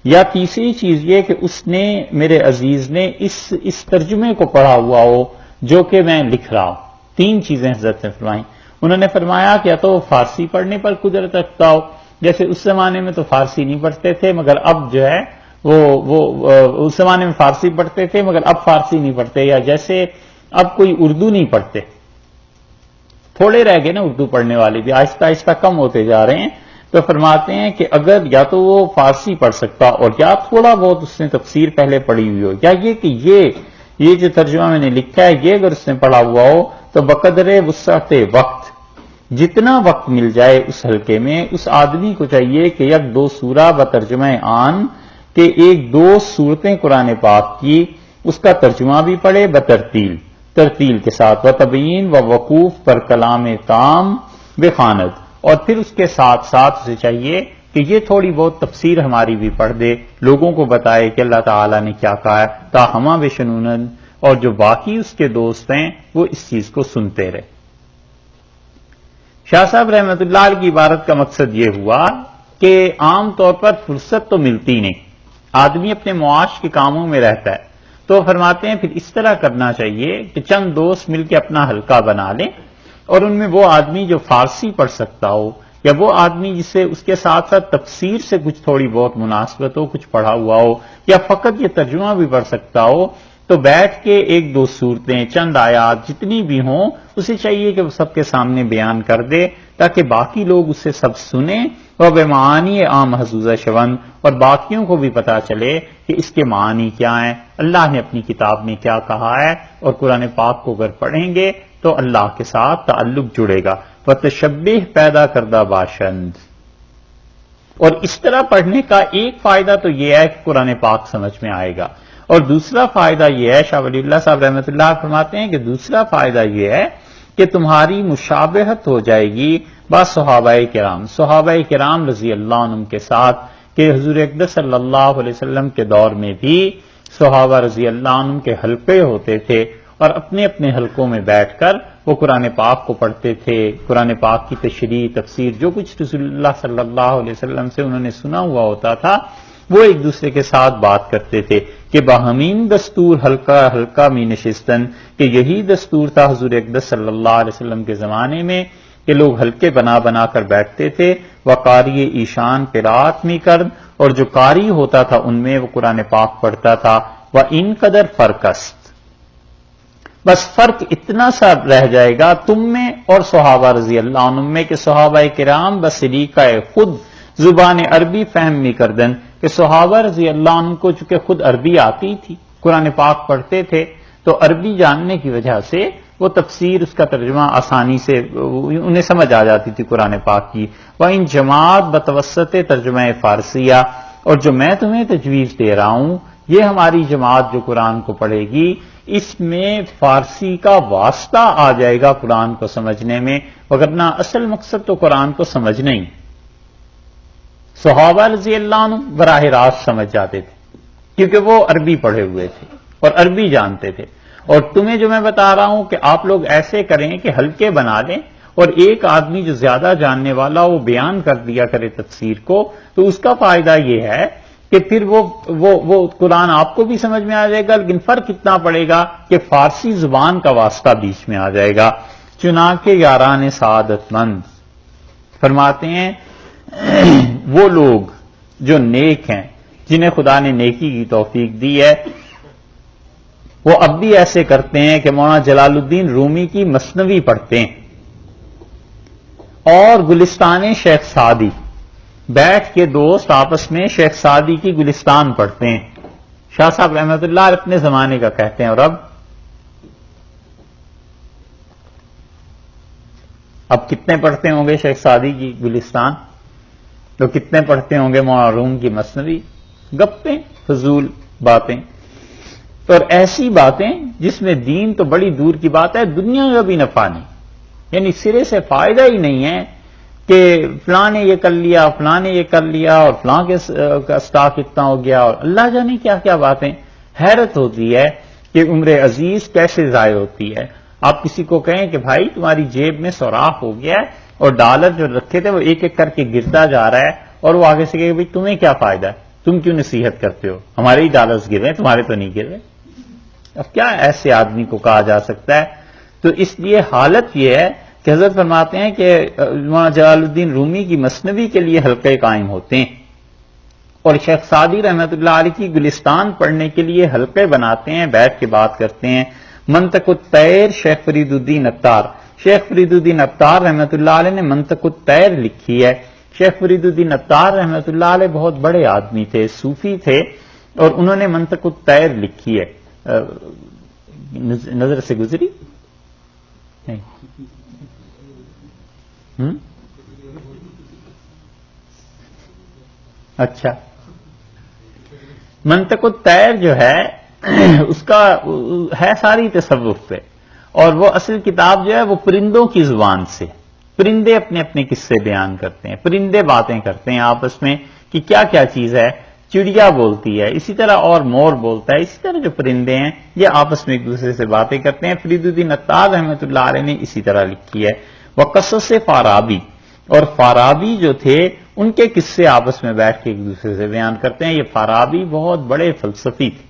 یا تیسری چیز یہ کہ اس نے میرے عزیز نے اس ترجمے کو پڑھا ہوا ہو جو کہ میں لکھ رہا ہوں۔ تین چیزیں حضرت نے فرمائیں، انہوں نے فرمایا کہ یا تو فارسی پڑھنے پر قدرت رکھتا ہو، جیسے اس زمانے میں تو فارسی نہیں پڑھتے تھے مگر اب جو ہے وہ اس زمانے میں فارسی پڑھتے تھے مگر اب فارسی نہیں پڑھتے، یا جیسے اب کوئی اردو نہیں پڑھتے، تھوڑے رہ گئے نا اردو پڑھنے والے بھی، آہستہ آہستہ کم ہوتے جا رہے ہیں، تو فرماتے ہیں کہ اگر یا تو وہ فارسی پڑھ سکتا اور یا تھوڑا بہت اس نے تفسیر پہلے پڑھی ہوئی ہو، یا یہ کہ یہ جو ترجمہ میں نے لکھا ہے یہ اگر اس نے پڑھا ہوا ہو تو بقدر وسعت وقت، جتنا وقت مل جائے اس حلقے میں اس آدمی کو چاہیے کہ یک دو سورہ و ترجمہ آن، کہ ایک دو صورتیں قرآن پاک کی اس کا ترجمہ بھی پڑھے ترتیل کے ساتھ، و تبیین و وقوف پر کلام تام بخاند، اور پھر اس کے ساتھ ساتھ اسے چاہیے کہ یہ تھوڑی بہت تفسیر ہماری بھی پڑھ دے، لوگوں کو بتائے کہ اللہ تعالیٰ نے کیا کہا ہے، تاہما بشنونن، اور جو باقی اس کے دوست ہیں وہ اس چیز کو سنتے رہے۔ شاہ صاحب رحمت اللہ علیہ کی عبارت کا مقصد یہ ہوا کہ عام طور پر فرصت تو ملتی نہیں، آدمی اپنے معاش کے کاموں میں رہتا ہے، تو فرماتے ہیں پھر اس طرح کرنا چاہیے کہ چند دوست مل کے اپنا حلقہ بنا لیں، اور ان میں وہ آدمی جو فارسی پڑھ سکتا ہو، یا وہ آدمی جسے اس کے ساتھ ساتھ تفسیر سے کچھ تھوڑی بہت مناسبت ہو، کچھ پڑھا ہوا ہو، یا فقط یہ ترجمہ بھی پڑھ سکتا ہو، تو بیٹھ کے ایک دو صورتیں، چند آیات جتنی بھی ہوں اسے چاہیے کہ وہ سب کے سامنے بیان کر دے تاکہ باقی لوگ اسے سب سنیں، اور بمعانی عام محظوظہ شون، اور باقیوں کو بھی پتا چلے کہ اس کے معانی کیا ہیں، اللہ نے اپنی کتاب میں کیا کہا ہے، اور قرآن پاک کو اگر پڑھیں گے تو اللہ کے ساتھ تعلق جڑے گا۔ وتشبہ پیدا کردہ باشند، اور اس طرح پڑھنے کا ایک فائدہ تو یہ ہے کہ قرآن پاک سمجھ میں آئے گا، اور دوسرا فائدہ یہ ہے، شاہ ولی اللہ صاحب رحمۃ اللہ فرماتے ہیں کہ دوسرا فائدہ یہ ہے کہ تمہاری مشابہت ہو جائے گی با صحابہ کرام، صحابہ کرام رضی اللہ عنہم کے ساتھ، کہ حضور اقدس صلی اللہ علیہ وسلم کے دور میں بھی صحابہ رضی اللہ عنہم کے حلقے ہوتے تھے، اور اپنے اپنے حلقوں میں بیٹھ کر وہ قرآن پاک کو پڑھتے تھے، قرآن پاک کی تشریح تفسیر جو کچھ رسول اللہ صلی اللہ علیہ وسلم سے انہوں نے سنا ہوا ہوتا تھا وہ ایک دوسرے کے ساتھ بات کرتے تھے، کہ باہمین دستور حلقہ میں نشستن، کہ یہی دستور تھا حضور اقدس صلی اللہ علیہ وسلم کے زمانے میں کہ لوگ حلقے بنا بنا کر بیٹھتے تھے، وقاری ایشان قرات میں کرد، اور جو قاری ہوتا تھا ان میں وہ قرآن پاک پڑھتا تھا، وہ ان قدر فرقست، بس فرق اتنا سا رہ جائے گا تم میں اور صحابہ رضی اللہ عنہ میں کہ صحابہ کرام بسلیقہ خود زبان عربی فہم میں کردن، کہ صحابہ رضی اللہ عنہ کو چونکہ خود عربی آتی تھی، قرآن پاک پڑھتے تھے، تو عربی جاننے کی وجہ سے وہ تفسیر اس کا ترجمہ آسانی سے انہیں سمجھ آ جاتی تھی قرآن پاک کی۔ وَإِن جماعت بتوسط ترجمہ فارسیہ، اور جو میں تمہیں تجویز دے رہا ہوں یہ ہماری جماعت جو قرآن کو پڑھے گی اس میں فارسی کا واسطہ آ جائے گا قرآن کو سمجھنے میں، وگرنہ اصل مقصد تو قرآن کو سمجھنا ہی۔ صحابہ رضی اللہ عنہ براہ راست سمجھ جاتے تھے کیونکہ وہ عربی پڑھے ہوئے تھے اور عربی جانتے تھے، اور تمہیں جو میں بتا رہا ہوں کہ آپ لوگ ایسے کریں کہ ہلکے بنا لیں اور ایک آدمی جو زیادہ جاننے والا وہ بیان کر دیا کرے تفسیر کو، تو اس کا فائدہ یہ ہے کہ پھر وہ قرآن آپ کو بھی سمجھ میں آ جائے گا، لیکن فرق اتنا پڑے گا کہ فارسی زبان کا واسطہ بیچ میں آ جائے گا۔ چنانچہ یاران سعادت مند فرماتے ہیں وہ لوگ جو نیک ہیں، جنہیں خدا نے نیکی کی توفیق دی ہے، وہ اب بھی ایسے کرتے ہیں کہ مولانا جلال الدین رومی کی مثنوی پڑھتے ہیں اور گلستان شیخ سعدی، بیٹھ کے دوست آپس میں شیخ سعدی کی گلستان پڑھتے ہیں۔ شاہ صاحب رحمت اللہ اپنے زمانے کا کہتے ہیں، اور اب کتنے پڑھتے ہوں گے شیخ سعدی کی گلستان؟ تو کتنے پڑھتے ہوں گے مولانا روم کی مثنوی؟ گپیں، فضول باتیں، اور ایسی باتیں جس میں دین تو بڑی دور کی بات ہے، دنیا کا بھی نفع نہیں، یعنی سرے سے فائدہ ہی نہیں ہے کہ فلاں نے یہ کر لیا، فلاں نے یہ کر لیا، اور فلاں کا سٹاک اتنا ہو گیا، اور اللہ جانے کیا کیا باتیں۔ حیرت ہوتی ہے کہ عمر عزیز کیسے ضائع ہوتی ہے۔ آپ کسی کو کہیں کہ بھائی تمہاری جیب میں سوراخ ہو گیا ہے اور ڈالر جو رکھے تھے وہ ایک ایک کر کے گرتا جا رہا ہے، اور وہ آگے سے کہ بھائی تمہیں کیا فائدہ ہے، تم کیوں نصیحت کرتے ہو، ہمارے ہی ڈالرز گر رہے ہیں تمہارے تو نہیں گر رہے۔ اب کیا ایسے آدمی کو کہا جا سکتا ہے؟ تو اس لیے حالت یہ ہے کہ حضرت فرماتے ہیں کہ مولانا جلال الدین رومی کی مثنوی کے لیے حلقے قائم ہوتے ہیں، اور شیخ سعدی رحمت اللہ علیہ کی گلستان پڑھنے کے لیے حلقے بناتے ہیں، بیٹھ کے بات کرتے ہیں۔ منطق الطیر شیخ فرید الدین اتار، شیخ فرید الدین اتار رحمت اللہ علیہ نے منطق الطیر لکھی ہے۔ شیخ فرید الدین اتار رحمت اللہ علیہ بہت بڑے آدمی تھے، صوفی تھے، اور انہوں نے منطق الطیر لکھی ہے۔ نظر سے گزری نہیں؟ اچھا، منطق الطیر جو ہے اس کا ہے ساری تصوف پہ، اور وہ اصل کتاب جو ہے وہ پرندوں کی زبان سے، پرندے اپنے اپنے قصے بیان کرتے ہیں، پرندے باتیں کرتے ہیں آپس میں کہ کیا کیا چیز ہے، چڑیا بولتی ہے، اسی طرح اور مور بولتا ہے، اسی طرح جو پرندے ہیں یہ آپس میں ایک دوسرے سے باتیں کرتے ہیں۔ فرید الدین اتار رحمۃ اللہ علیہ نے اسی طرح لکھی ہے۔ وقصص فارابی، اور فارابی جو تھے ان کے قصے آپس میں بیٹھ کے ایک دوسرے سے بیان کرتے ہیں۔ یہ فارابی بہت بڑے فلسفی تھے،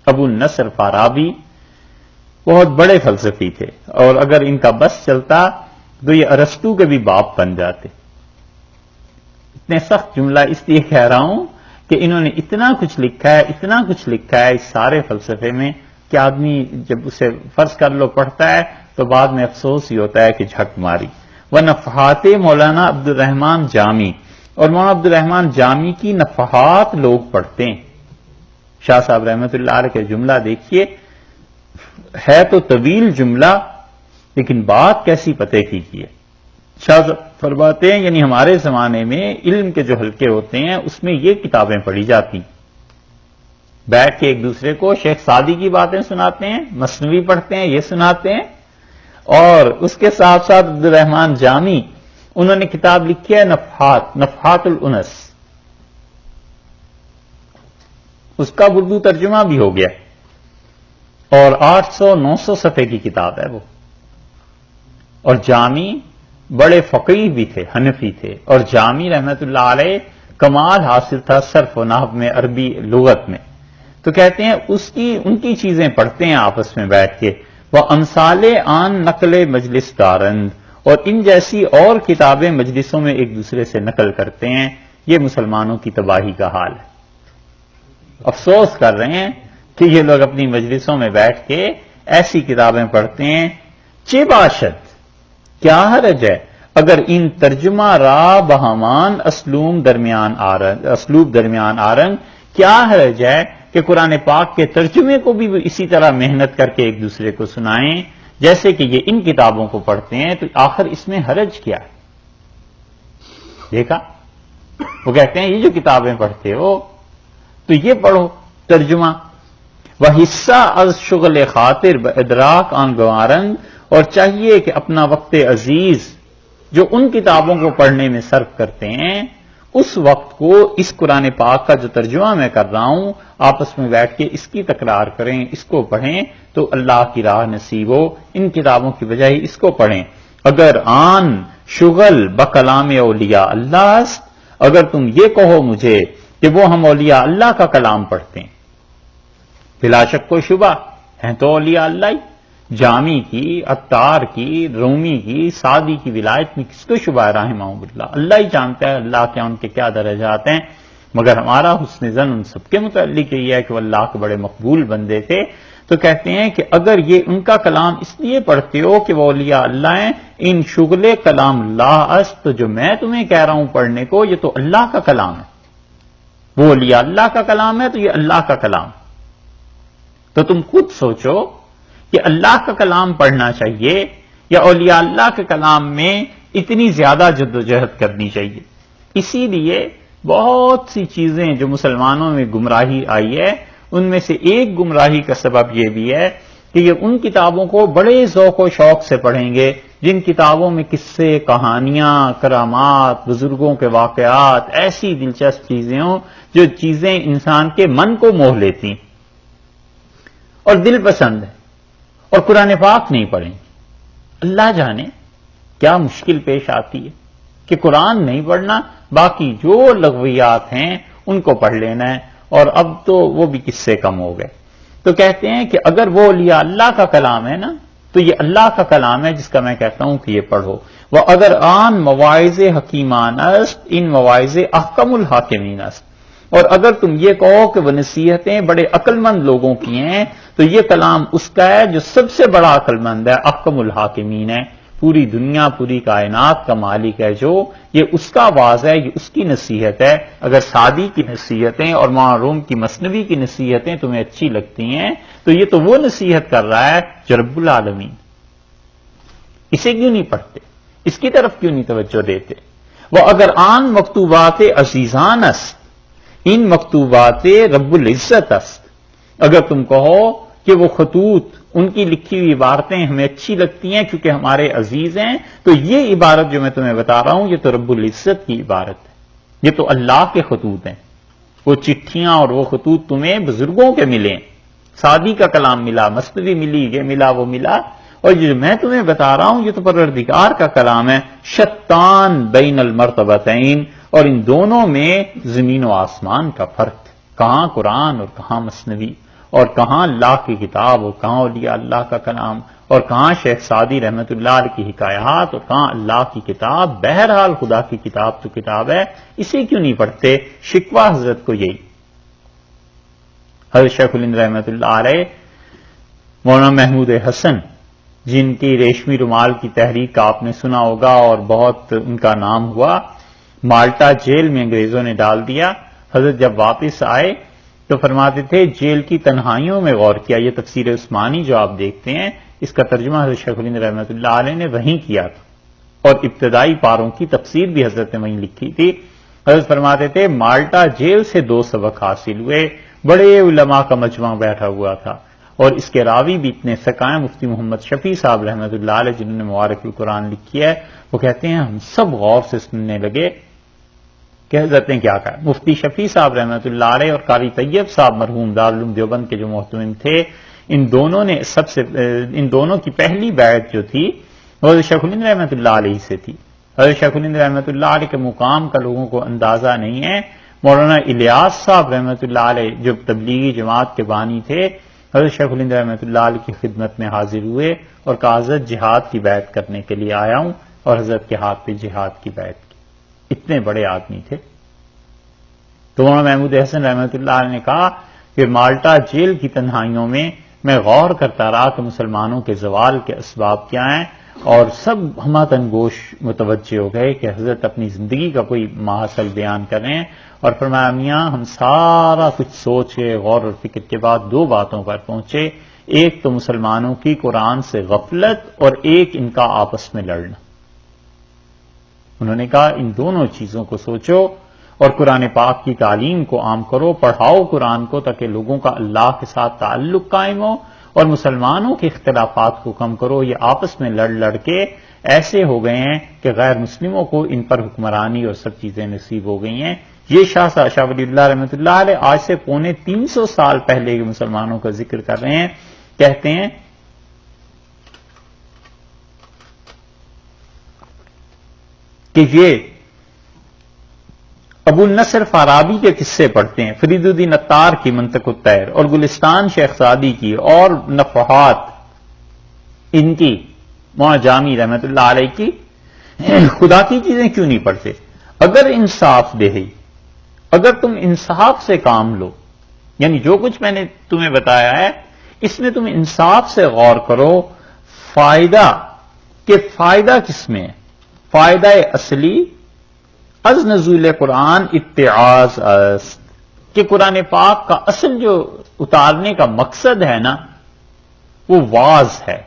ابو النصر فارابی بہت بڑے فلسفی تھے، اور اگر ان کا بس چلتا تو یہ ارسطو کے بھی باپ بن جاتے۔ اتنے سخت جملہ اس لیے کہہ رہا ہوں کہ انہوں نے اتنا کچھ لکھا ہے، اتنا کچھ لکھا ہے اس سارے فلسفے میں کہ آدمی جب اسے فرض کر لو پڑھتا ہے تو بعد میں افسوس ہی ہوتا ہے کہ جھٹ ماری۔ وہ نفحات مولانا عبد الرحمان جامی، اور مولانا عبد الرحمان جامی کی نفحات لوگ پڑھتے ہیں۔ شاہ صاحب رحمت اللہ علیہ کے جملہ دیکھیے، ہے تو طویل جملہ لیکن بات کیسی پتے کی ہے۔ شاہ صاحب فرماتے ہیں یعنی ہمارے زمانے میں علم کے جو حلقے ہوتے ہیں اس میں یہ کتابیں پڑھی جاتی، بیٹھ کے ایک دوسرے کو شیخ سعدی کی باتیں سناتے ہیں، مثنوی پڑھتے ہیں، یہ سناتے ہیں، اور اس کے ساتھ ساتھ عبد الرحمان جامی انہوں نے کتاب لکھی ہے نفحات الانس، اس کا اردو ترجمہ بھی ہو گیا، اور 800-900 صفحے کی کتاب ہے وہ۔ اور جامی بڑے فقیہ بھی تھے، حنفی تھے، اور جامی رحمت اللہ علیہ کمال حاصل تھا صرف و نحو میں، عربی لغت میں، تو کہتے ہیں ان کی چیزیں پڑھتے ہیں آپس میں بیٹھ کے۔ وہ امثال آن نقل مجلس دارند، اور ان جیسی اور کتابیں مجلسوں میں ایک دوسرے سے نقل کرتے ہیں۔ یہ مسلمانوں کی تباہی کا حال ہے۔ افسوس کر رہے ہیں کہ یہ لوگ اپنی مجلسوں میں بیٹھ کے ایسی کتابیں پڑھتے ہیں۔ چے باشد، کیا حرج ہے اگر ان ترجمہ را بہمان اسلوب درمیان آرنگ، کیا حرج ہے کہ قرآن پاک کے ترجمے کو بھی اسی طرح محنت کر کے ایک دوسرے کو سنائیں جیسے کہ یہ ان کتابوں کو پڑھتے ہیں، تو آخر اس میں حرج کیا ہے؟ دیکھا، وہ کہتے ہیں یہ جو کتابیں پڑھتے ہو تو یہ پڑھو ترجمہ، وہ حصہ از شغل خاطر ادراک آن گوارنگ، اور چاہیے کہ اپنا وقت عزیز جو ان کتابوں کو پڑھنے میں صرف کرتے ہیں اس وقت کو اس قرآن پاک کا جو ترجمہ میں کر رہا ہوں آپس میں بیٹھ کے اس کی تکرار کریں، اس کو پڑھیں تو اللہ کی راہ نصیب ہو، ان کتابوں کی بجائے اس کو پڑھیں۔ اگر آن شغل بکلام اولیاء اللہ است، اگر تم یہ کہو مجھے کہ وہ ہم اولیاء اللہ کا کلام پڑھتے ہیں، بلا شک و شبہ ہیں تو اولیاء اللہ ہی، جامی کی، عطار کی، رومی کی، سعدی کی ولایت میں کس کو شبہ ہے رحمہ اللہ، اللہ ہی جانتا ہے اللہ کے ان کے کیا درجات ہیں، مگر ہمارا حسن ظن ان سب کے متعلق یہ ہے کہ وہ اللہ کے بڑے مقبول بندے تھے۔ تو کہتے ہیں کہ اگر یہ ان کا کلام اس لیے پڑھتے ہو کہ وہ اولیاء اللہ ہیں، ان شغل کلام اللہ است، تو جو میں تمہیں کہہ رہا ہوں پڑھنے کو یہ تو اللہ کا کلام ہے، وہ اولیاء اللہ کا کلام ہے تو یہ اللہ کا کلام۔ تو تم خود سوچو کہ اللہ کا کلام پڑھنا چاہیے یا اولیاء اللہ کے کلام میں اتنی زیادہ جدوجہد کرنی چاہیے۔ اسی لیے بہت سی چیزیں جو مسلمانوں میں گمراہی آئی ہے ان میں سے ایک گمراہی کا سبب یہ بھی ہے کہ یہ ان کتابوں کو بڑے ذوق و شوق سے پڑھیں گے جن کتابوں میں قصے، کہانیاں، کرامات، بزرگوں کے واقعات، ایسی دلچسپ چیزیں ہوں جو چیزیں انسان کے من کو موہ لیتی اور دل پسند ہے، اور قرآن پاک نہیں پڑھیں۔ اللہ جانے کیا مشکل پیش آتی ہے کہ قرآن نہیں پڑھنا، باقی جو لغویات ہیں ان کو پڑھ لینا ہے، اور اب تو وہ بھی کس سے کم ہو گئے۔ تو کہتے ہیں کہ اگر وہ اولیاء اللہ کا کلام ہے نا تو یہ اللہ کا کلام ہے جس کا میں کہتا ہوں کہ یہ پڑھو۔ وہ اگر آن مواعظ حکیمان است، ان مواعظ احکم الحاکمین است، اور اگر تم یہ کہو کہ وہ نصیحتیں بڑے عقل مند لوگوں کی ہیں تو یہ کلام اس کا ہے جو سب سے بڑا عقل مند ہے، احکم الحاکمین ہے، پوری دنیا پوری کائنات کا مالک ہے جو، یہ اس کا آواز ہے، یہ اس کی نصیحت ہے۔ اگر سعدی کی نصیحتیں اور مولانا روم کی مثنوی کی نصیحتیں تمہیں اچھی لگتی ہیں تو یہ تو وہ نصیحت کر رہا ہے جو رب العالمین، اسے کیوں نہیں پڑھتے، اس کی طرف کیوں نہیں توجہ دیتے؟ وہ اگر آن مکتوبات عزیزان است، ان مکتوبات رب العزت است، اگر تم کہو کہ وہ خطوط ان کی لکھی ہوئی عبارتیں ہمیں اچھی لگتی ہیں کیونکہ ہمارے عزیز ہیں، تو یہ عبارت جو میں تمہیں بتا رہا ہوں یہ تو رب العزت کی عبارت ہے، یہ تو اللہ کے خطوط ہیں، وہ چٹھیاں اور وہ خطوط تمہیں بزرگوں کے ملے، سعدی کا کلام ملا، مثنوی ملی، یہ ملا وہ ملا، اور جو میں تمہیں بتا رہا ہوں یہ تو پروردگار کا کلام ہے۔ شتان بین المرتبتین، اور ان دونوں میں زمین و آسمان کا فرق، کہاں قرآن اور کہاں مثنوی، اور کہاں اللہ کی کتاب اور کہاں اولیاء اللہ کا کلام، اور کہاں شیخ سعدی رحمت اللہ علیہ کی حکایات اور کہاں اللہ کی کتاب۔ بہرحال خدا کی کتاب تو کتاب ہے، اسے کیوں نہیں پڑھتے؟ شکوہ حضرت کو یہی۔ حضرت شیخ الہند رحمت اللہ علیہ، مولانا محمود حسن جن کی ریشمی رومال کی تحریک کا آپ نے سنا ہوگا اور بہت ان کا نام ہوا، مالٹا جیل میں انگریزوں نے ڈال دیا۔ حضرت جب واپس آئے تو فرماتے تھے جیل کی تنہائیوں میں غور کیا، یہ تفسیر عثمانی جو آپ دیکھتے ہیں اس کا ترجمہ حضرت شیخ الہند رحمت اللہ علیہ نے وہیں کیا تھا، اور ابتدائی پاروں کی تفسیر بھی حضرت نے وہیں لکھی تھی۔ حضرت فرماتے تھے مالٹا جیل سے 2 سبق حاصل ہوئے، بڑے علماء کا مجمع بیٹھا ہوا تھا، اور اس کے راوی بھی اتنے سکائیں، مفتی محمد شفیع صاحب رحمت اللہ علیہ جنہوں نے موارق القرآن لکھی ہے، وہ کہتے ہیں ہم سب غور سے سننے لگے کہ حضرت نے کیا کہا۔ مفتی شفیع صاحب رحمت اللہ علیہ اور قاری طیب صاحب مرحوم دارالعلوم دیوبند کے جو محتمم تھے، ان دونوں کی پہلی بیعت جو تھی وہ حضرت شیخ الہند رحمت اللہ علیہ سے تھی۔ حضرت شیخ الہند رحمت اللہ علیہ کے مقام کا لوگوں کو اندازہ نہیں ہے۔ مولانا الیاس صاحب رحمت اللہ علیہ جو تبلیغی جماعت کے بانی تھے، حضرت شیخ الہند رحمت اللہ علیہ کی خدمت میں حاضر ہوئے اور کہا حضرت جہاد کی بیعت کرنے کے لیے آیا ہوں، اور حضرت کے ہاتھ پہ جہاد کی بیعت کی۔ اتنے بڑے آدمی تھے۔ تو مولانا محمود حسن رحمت اللہ علیہ نے کہا کہ مالٹا جیل کی تنہائیوں میں میں غور کرتا رہا کہ مسلمانوں کے زوال کے اسباب کیا ہیں، اور سب ہمہ گوش متوجہ ہو گئے کہ حضرت اپنی زندگی کا کوئی ماحصل بیان کریں، اور فرمایا میاں ہم سارا کچھ سوچ کے غور اور فکر کے بعد 2 باتوں پر پہنچے، ایک تو مسلمانوں کی قرآن سے غفلت اور ایک ان کا آپس میں لڑنا۔ انہوں نے کہا ان دونوں چیزوں کو سوچو اور قرآن پاک کی تعلیم کو عام کرو، پڑھاؤ قرآن کو تاکہ لوگوں کا اللہ کے ساتھ تعلق قائم ہو، اور مسلمانوں کے اختلافات کو کم کرو۔ یہ آپس میں لڑ لڑ کے ایسے ہو گئے ہیں کہ غیر مسلموں کو ان پر حکمرانی اور سب چیزیں نصیب ہو گئی ہیں۔ یہ شاہ ولی اللہ رحمۃ اللہ علیہ آج سے 350 سال پہلے کے مسلمانوں کا ذکر کر رہے ہیں، کہتے ہیں کہ یہ ابو النصر فارابی کے قصے پڑھتے ہیں، فرید الدین عطار کی منطق الطیر اور گلستان شیخ سعدی کی اور نفحات ان کی، مولانا جامی رحمت اللہ علیہ کی، خدا کی چیزیں کیوں نہیں پڑھتے؟ اگر انصاف دہی، اگر تم انصاف سے کام لو، یعنی جو کچھ میں نے تمہیں بتایا ہے اس میں تم انصاف سے غور کرو، فائدہ کس میں ہے؟ فائدہ اصلی از نزول قرآن اتعاظ است، کہ قرآن پاک کا اصل جو اتارنے کا مقصد ہے نا وہ واعظ ہے۔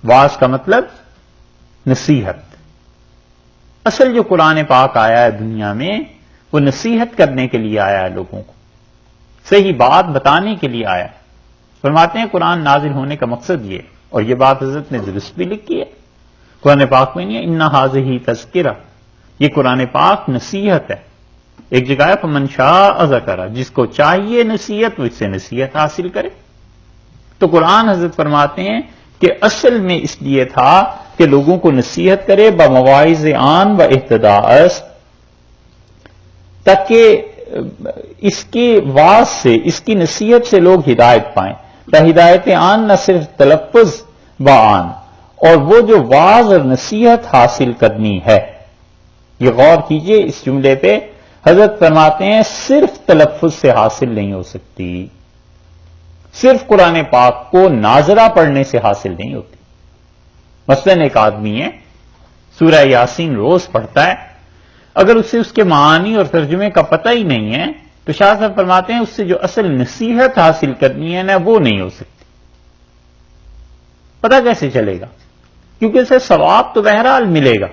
واعظ کا مطلب نصیحت۔ اصل جو قرآن پاک آیا ہے دنیا میں وہ نصیحت کرنے کے لیے آیا ہے، لوگوں کو صحیح بات بتانے کے لیے آیا ہے۔ فرماتے ہیں قرآن نازل ہونے کا مقصد یہ، اور یہ بات حضرت نے درست بھی لکھی ہے قرآن پاک میں، نہیں ان ھذہ تذکرہ، یہ قرآن پاک نصیحت ہے۔ ایک جگہ ہے فمن شاء ذکر، جس کو چاہیے نصیحت وہ اس سے نصیحت حاصل کرے۔ تو قرآن حضرت فرماتے ہیں کہ اصل میں اس لیے تھا کہ لوگوں کو نصیحت کرے بمواعظ عام و اہتداء است، تاکہ اس کی واعظ سے، اس کی نصیحت سے لوگ ہدایت پائیں۔ تا ہدایت آن نہ صرف تلفظ بآن، اور وہ جو واعظ اور نصیحت حاصل کرنی ہے، یہ غور کیجئے اس جملے پہ، حضرت فرماتے ہیں صرف تلفظ سے حاصل نہیں ہو سکتی، صرف قرآن پاک کو ناظرہ پڑھنے سے حاصل نہیں ہوتی۔ مثلاً ایک آدمی ہے سورہ یاسین روز پڑھتا ہے، اگر اسے اس کے معانی اور ترجمے کا پتہ ہی نہیں ہے تو شاہ صاحب فرماتے ہیں اس سے جو اصل نصیحت حاصل کرنی ہے نا وہ نہیں ہو سکتی۔ پتہ کیسے چلے گا؟ کیونکہ اسے ثواب تو بہرحال ملے گا،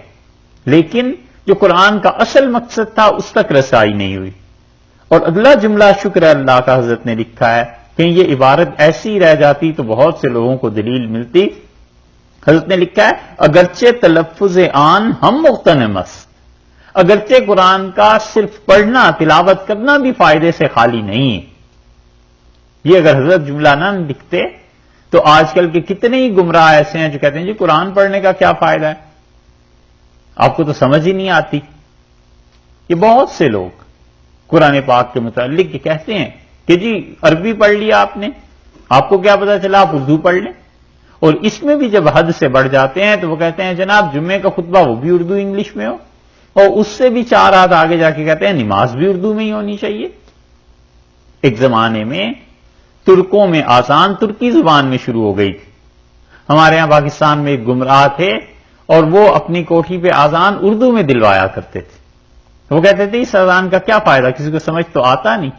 لیکن جو قرآن کا اصل مقصد تھا اس تک رسائی نہیں ہوئی۔ اور اگلا جملہ شکر اللہ کا حضرت نے لکھا ہے کہ یہ عبارت ایسی رہ جاتی تو بہت سے لوگوں کو دلیل ملتی۔ حضرت نے لکھا ہے اگرچہ تلفظ آن ہم مغتنم است، اگرچہ قرآن کا صرف پڑھنا تلاوت کرنا بھی فائدے سے خالی نہیں ہے۔ یہ اگر حضرت جملہ نہ لکھتے تو آج کل کے کتنے ہی گمراہ ایسے ہیں جو کہتے ہیں جی قرآن پڑھنے کا کیا فائدہ ہے، آپ کو تو سمجھ ہی نہیں آتی۔ یہ بہت سے لوگ قرآن پاک کے متعلق یہ کہتے ہیں کہ جی عربی پڑھ لیا آپ نے، آپ کو کیا پتا چلا آپ اردو پڑھ لیں، اور اس میں بھی جب حد سے بڑھ جاتے ہیں تو وہ کہتے ہیں جناب جمعے کا خطبہ وہ بھی اردو انگلش میں ہو، اور اس سے بھی 4 ہاتھ آگے جا کے کہتے ہیں نماز بھی اردو میں ہی ہونی چاہیے۔ ایک زمانے میں ترکوں میں آذان ترکی زبان میں شروع ہو گئی تھی۔ ہمارے ہاں پاکستان میں ایک گمراہ تھے اور وہ اپنی کوٹھی پہ آذان اردو میں دلوایا کرتے تھے۔ وہ کہتے تھے اس آذان کا کیا فائدہ، کسی کو سمجھ تو آتا نہیں۔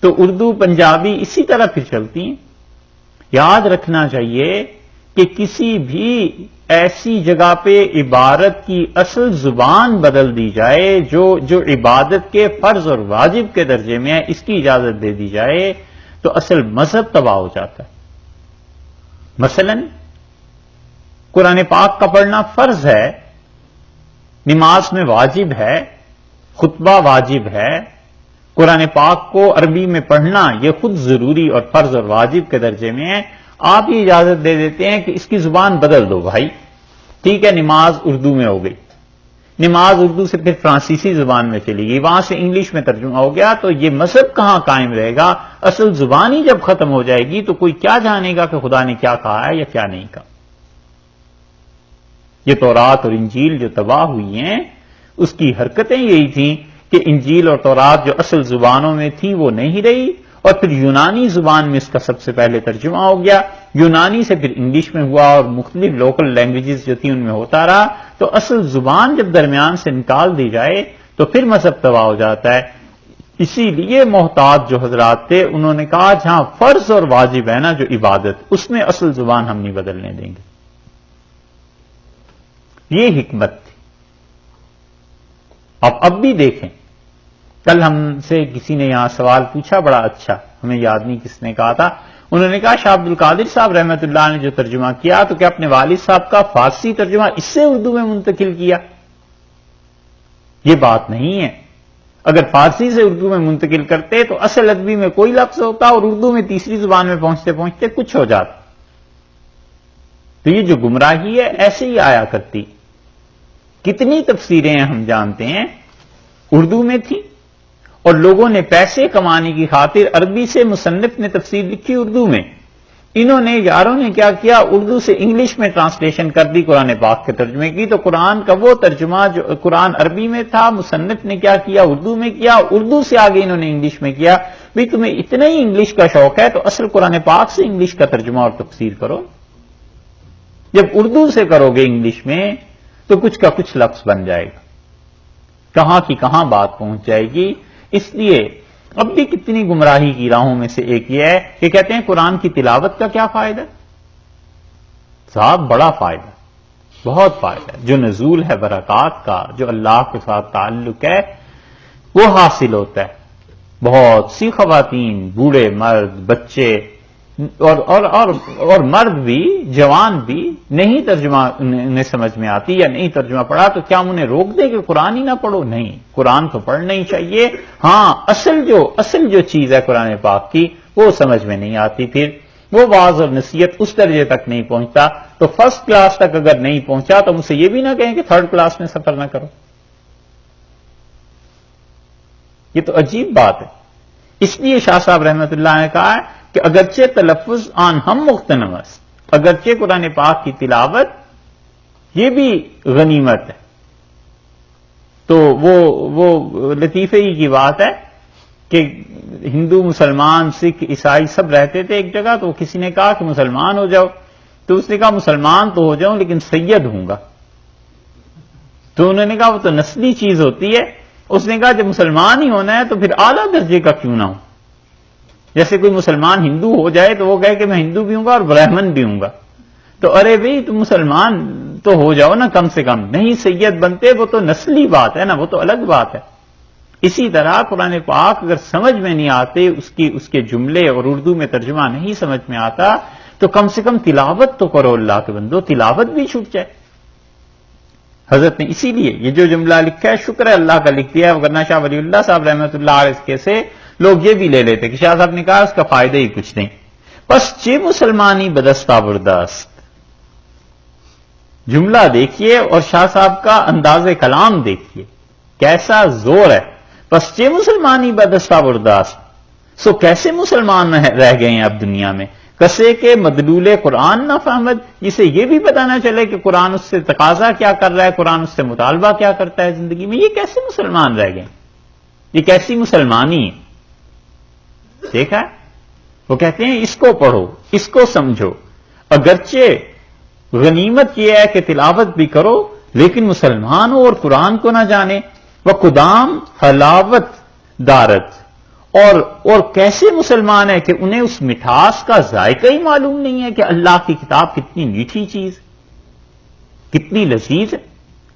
تو اردو پنجابی اسی طرح پھر چلتی ہیں۔ یاد رکھنا چاہیے کہ کسی بھی ایسی جگہ پہ عبارت کی اصل زبان بدل دی جائے جو عبادت کے فرض اور واجب کے درجے میں ہے، اس کی اجازت دے دی جائے تو اصل مذہب تباہ ہو جاتا ہے۔ مثلا قرآن پاک کا پڑھنا فرض ہے، نماز میں واجب ہے، خطبہ واجب ہے، قرآن پاک کو عربی میں پڑھنا یہ خود ضروری اور فرض اور واجب کے درجے میں ہے۔ آپ یہ اجازت دے دیتے ہیں کہ اس کی زبان بدل دو بھائی، ٹھیک ہے نماز اردو میں ہو گئی، نماز اردو سے پھر فرانسیسی زبان میں چلی گئی، وہاں سے انگلش میں ترجمہ ہو گیا، تو یہ مذہب کہاں قائم رہے گا؟ اصل زبان ہی جب ختم ہو جائے گی تو کوئی کیا جانے گا کہ خدا نے کیا کہا ہے یا کیا نہیں کہا۔ یہ تورات اور انجیل جو تباہ ہوئی ہیں اس کی حرکتیں یہی تھیں کہ انجیل اور تورات جو اصل زبانوں میں تھی وہ نہیں رہی، اور پھر یونانی زبان میں اس کا سب سے پہلے ترجمہ ہو گیا، یونانی سے پھر انگلش میں ہوا اور مختلف لوکل لینگویجز جو تھیں ان میں ہوتا رہا، تو اصل زبان جب درمیان سے نکال دی جائے تو پھر مذہب تباہ ہو جاتا ہے۔ اسی لیے محتاط جو حضرات تھے انہوں نے کہا جہاں فرض اور واجب ہے نا جو عبادت، اس میں اصل زبان ہم نہیں بدلنے دیں گے۔ یہ حکمت تھی۔ اب بھی دیکھیں، کل ہم سے کسی نے یہاں سوال پوچھا بڑا اچھا، ہمیں یاد نہیں کس نے کہا تھا، انہوں نے کہا شاہ عبد القادر صاحب رحمت اللہ نے جو ترجمہ کیا تو کیا اپنے والد صاحب کا فارسی ترجمہ اس سے اردو میں منتقل کیا؟ یہ بات نہیں ہے، اگر فارسی سے اردو میں منتقل کرتے تو اصل ادبی میں کوئی لفظ ہوتا اور اردو میں تیسری زبان میں پہنچتے پہنچتے کچھ ہو جاتا. تو یہ جو گمراہی ہے ایسے ہی آیا کرتی. کتنی تفسیریں ہم جانتے ہیں اردو میں تھی اور لوگوں نے پیسے کمانے کی خاطر عربی سے مصنف نے تفسیر لکھی اردو میں، انہوں نے یاروں نے کیا کیا، اردو سے انگلش میں ٹرانسلیشن کر دی قرآن پاک کے ترجمے کی. تو قرآن کا وہ ترجمہ جو قرآن عربی میں تھا مصنف نے کیا کیا، اردو میں کیا، اردو سے آگے انہوں نے انگلش میں کیا. بھئی تمہیں اتنا ہی انگلش کا شوق ہے تو اصل قرآن پاک سے انگلش کا ترجمہ اور تفسیر کرو. جب اردو سے کرو گے انگلش میں تو کچھ کا کچھ لفظ بن جائے گا، کہاں کی کہاں بات پہنچ جائے گی. اس لیے اب بھی کتنی گمراہی کی راہوں میں سے ایک یہ ہے کہ کہتے ہیں قرآن کی تلاوت کا کیا فائدہ؟ صاحب بڑا فائدہ، بہت فائدہ. جو نزول ہے برکات کا، جو اللہ کے ساتھ تعلق ہے وہ حاصل ہوتا ہے. بہت سی خواتین، بوڑھے مرد، بچے اور مرد بھی، جوان بھی نہیں ترجمہ انہیں سمجھ میں آتی یا نہیں ترجمہ پڑھا تو کیا ہم انہیں روک دیں کہ قرآن ہی نہ پڑھو؟ نہیں، قرآن تو پڑھنا ہی چاہیے. ہاں اصل جو چیز ہے قرآن پاک کی وہ سمجھ میں نہیں آتی، پھر وہ واعظ اور نصیحت اس درجے تک نہیں پہنچتا. تو فرسٹ کلاس تک اگر نہیں پہنچا تو مجھ سے یہ بھی نہ کہیں کہ تھرڈ کلاس میں سفر نہ کرو. یہ تو عجیب بات ہے. اس لیے شاہ صاحب رحمت اللہ نے کہا ہے کہ اگرچہ تلفظ آن ہم مختنمس، اگرچہ قرآن پاک کی تلاوت یہ بھی غنیمت ہے. تو وہ لطیفے ہی کی بات ہے کہ ہندو، مسلمان، سکھ، عیسائی سب رہتے تھے ایک جگہ. تو کسی نے کہا کہ مسلمان ہو جاؤ، تو اس نے کہا مسلمان تو ہو جاؤں لیکن سید ہوں گا. تو انہوں نے کہا وہ تو نسلی چیز ہوتی ہے. اس نے کہا جب مسلمان ہی ہونا ہے تو پھر اعلیٰ درجے کا کیوں نہ ہو؟ جیسے کوئی مسلمان ہندو ہو جائے تو وہ کہے کہ میں ہندو بھی ہوں گا اور برہمن بھی ہوں گا. تو ارے بھئی تم مسلمان تو ہو جاؤ نا کم سے کم. نہیں سید بنتے، وہ تو نسلی بات ہے نا، وہ تو الگ بات ہے. اسی طرح قرآن پاک اگر سمجھ میں نہیں آتے، اس کے جملے اور اردو میں ترجمہ نہیں سمجھ میں آتا تو کم سے کم تلاوت تو کرو اللہ کے بندو، تلاوت بھی چھوٹ جائے. حضرت نے اسی لیے یہ جو جملہ لکھا ہے شکر ہے اللہ کا لکھ دیا ہے، ورنہ شاہ ولی اللہ صاحب رحمۃ اللہ علیہ سے لوگ یہ بھی لے لیتے کہ شاہ صاحب نے کہا اس کا فائدہ ہی کچھ نہیں. بس چے مسلمانی بدستہ بردست، جملہ دیکھیے اور شاہ صاحب کا انداز کلام دیکھیے کیسا زور ہے. بس چے مسلمانی بدستہ بردست، سو کیسے مسلمان رہ گئے ہیں اب دنیا میں؟ کسے کے مدلول قرآن نہ فہمد، جسے یہ بھی پتہ نہ چلے کہ قرآن اس سے تقاضا کیا کر رہا ہے، قرآن اس سے مطالبہ کیا کرتا ہے زندگی میں. یہ کیسے مسلمان رہ گئے؟ یہ کیسی مسلمانی ہے؟ دیکھا ہے؟ وہ کہتے ہیں اس کو پڑھو، اس کو سمجھو. اگرچہ غنیمت یہ ہے کہ تلاوت بھی کرو لیکن مسلمان ہو اور قرآن کو نہ جانے. وقدام حلاوت دارت، اور کیسے مسلمان ہے کہ انہیں اس مٹھاس کا ذائقہ ہی معلوم نہیں ہے کہ اللہ کی کتاب کتنی میٹھی چیز، کتنی لذیذ ہے،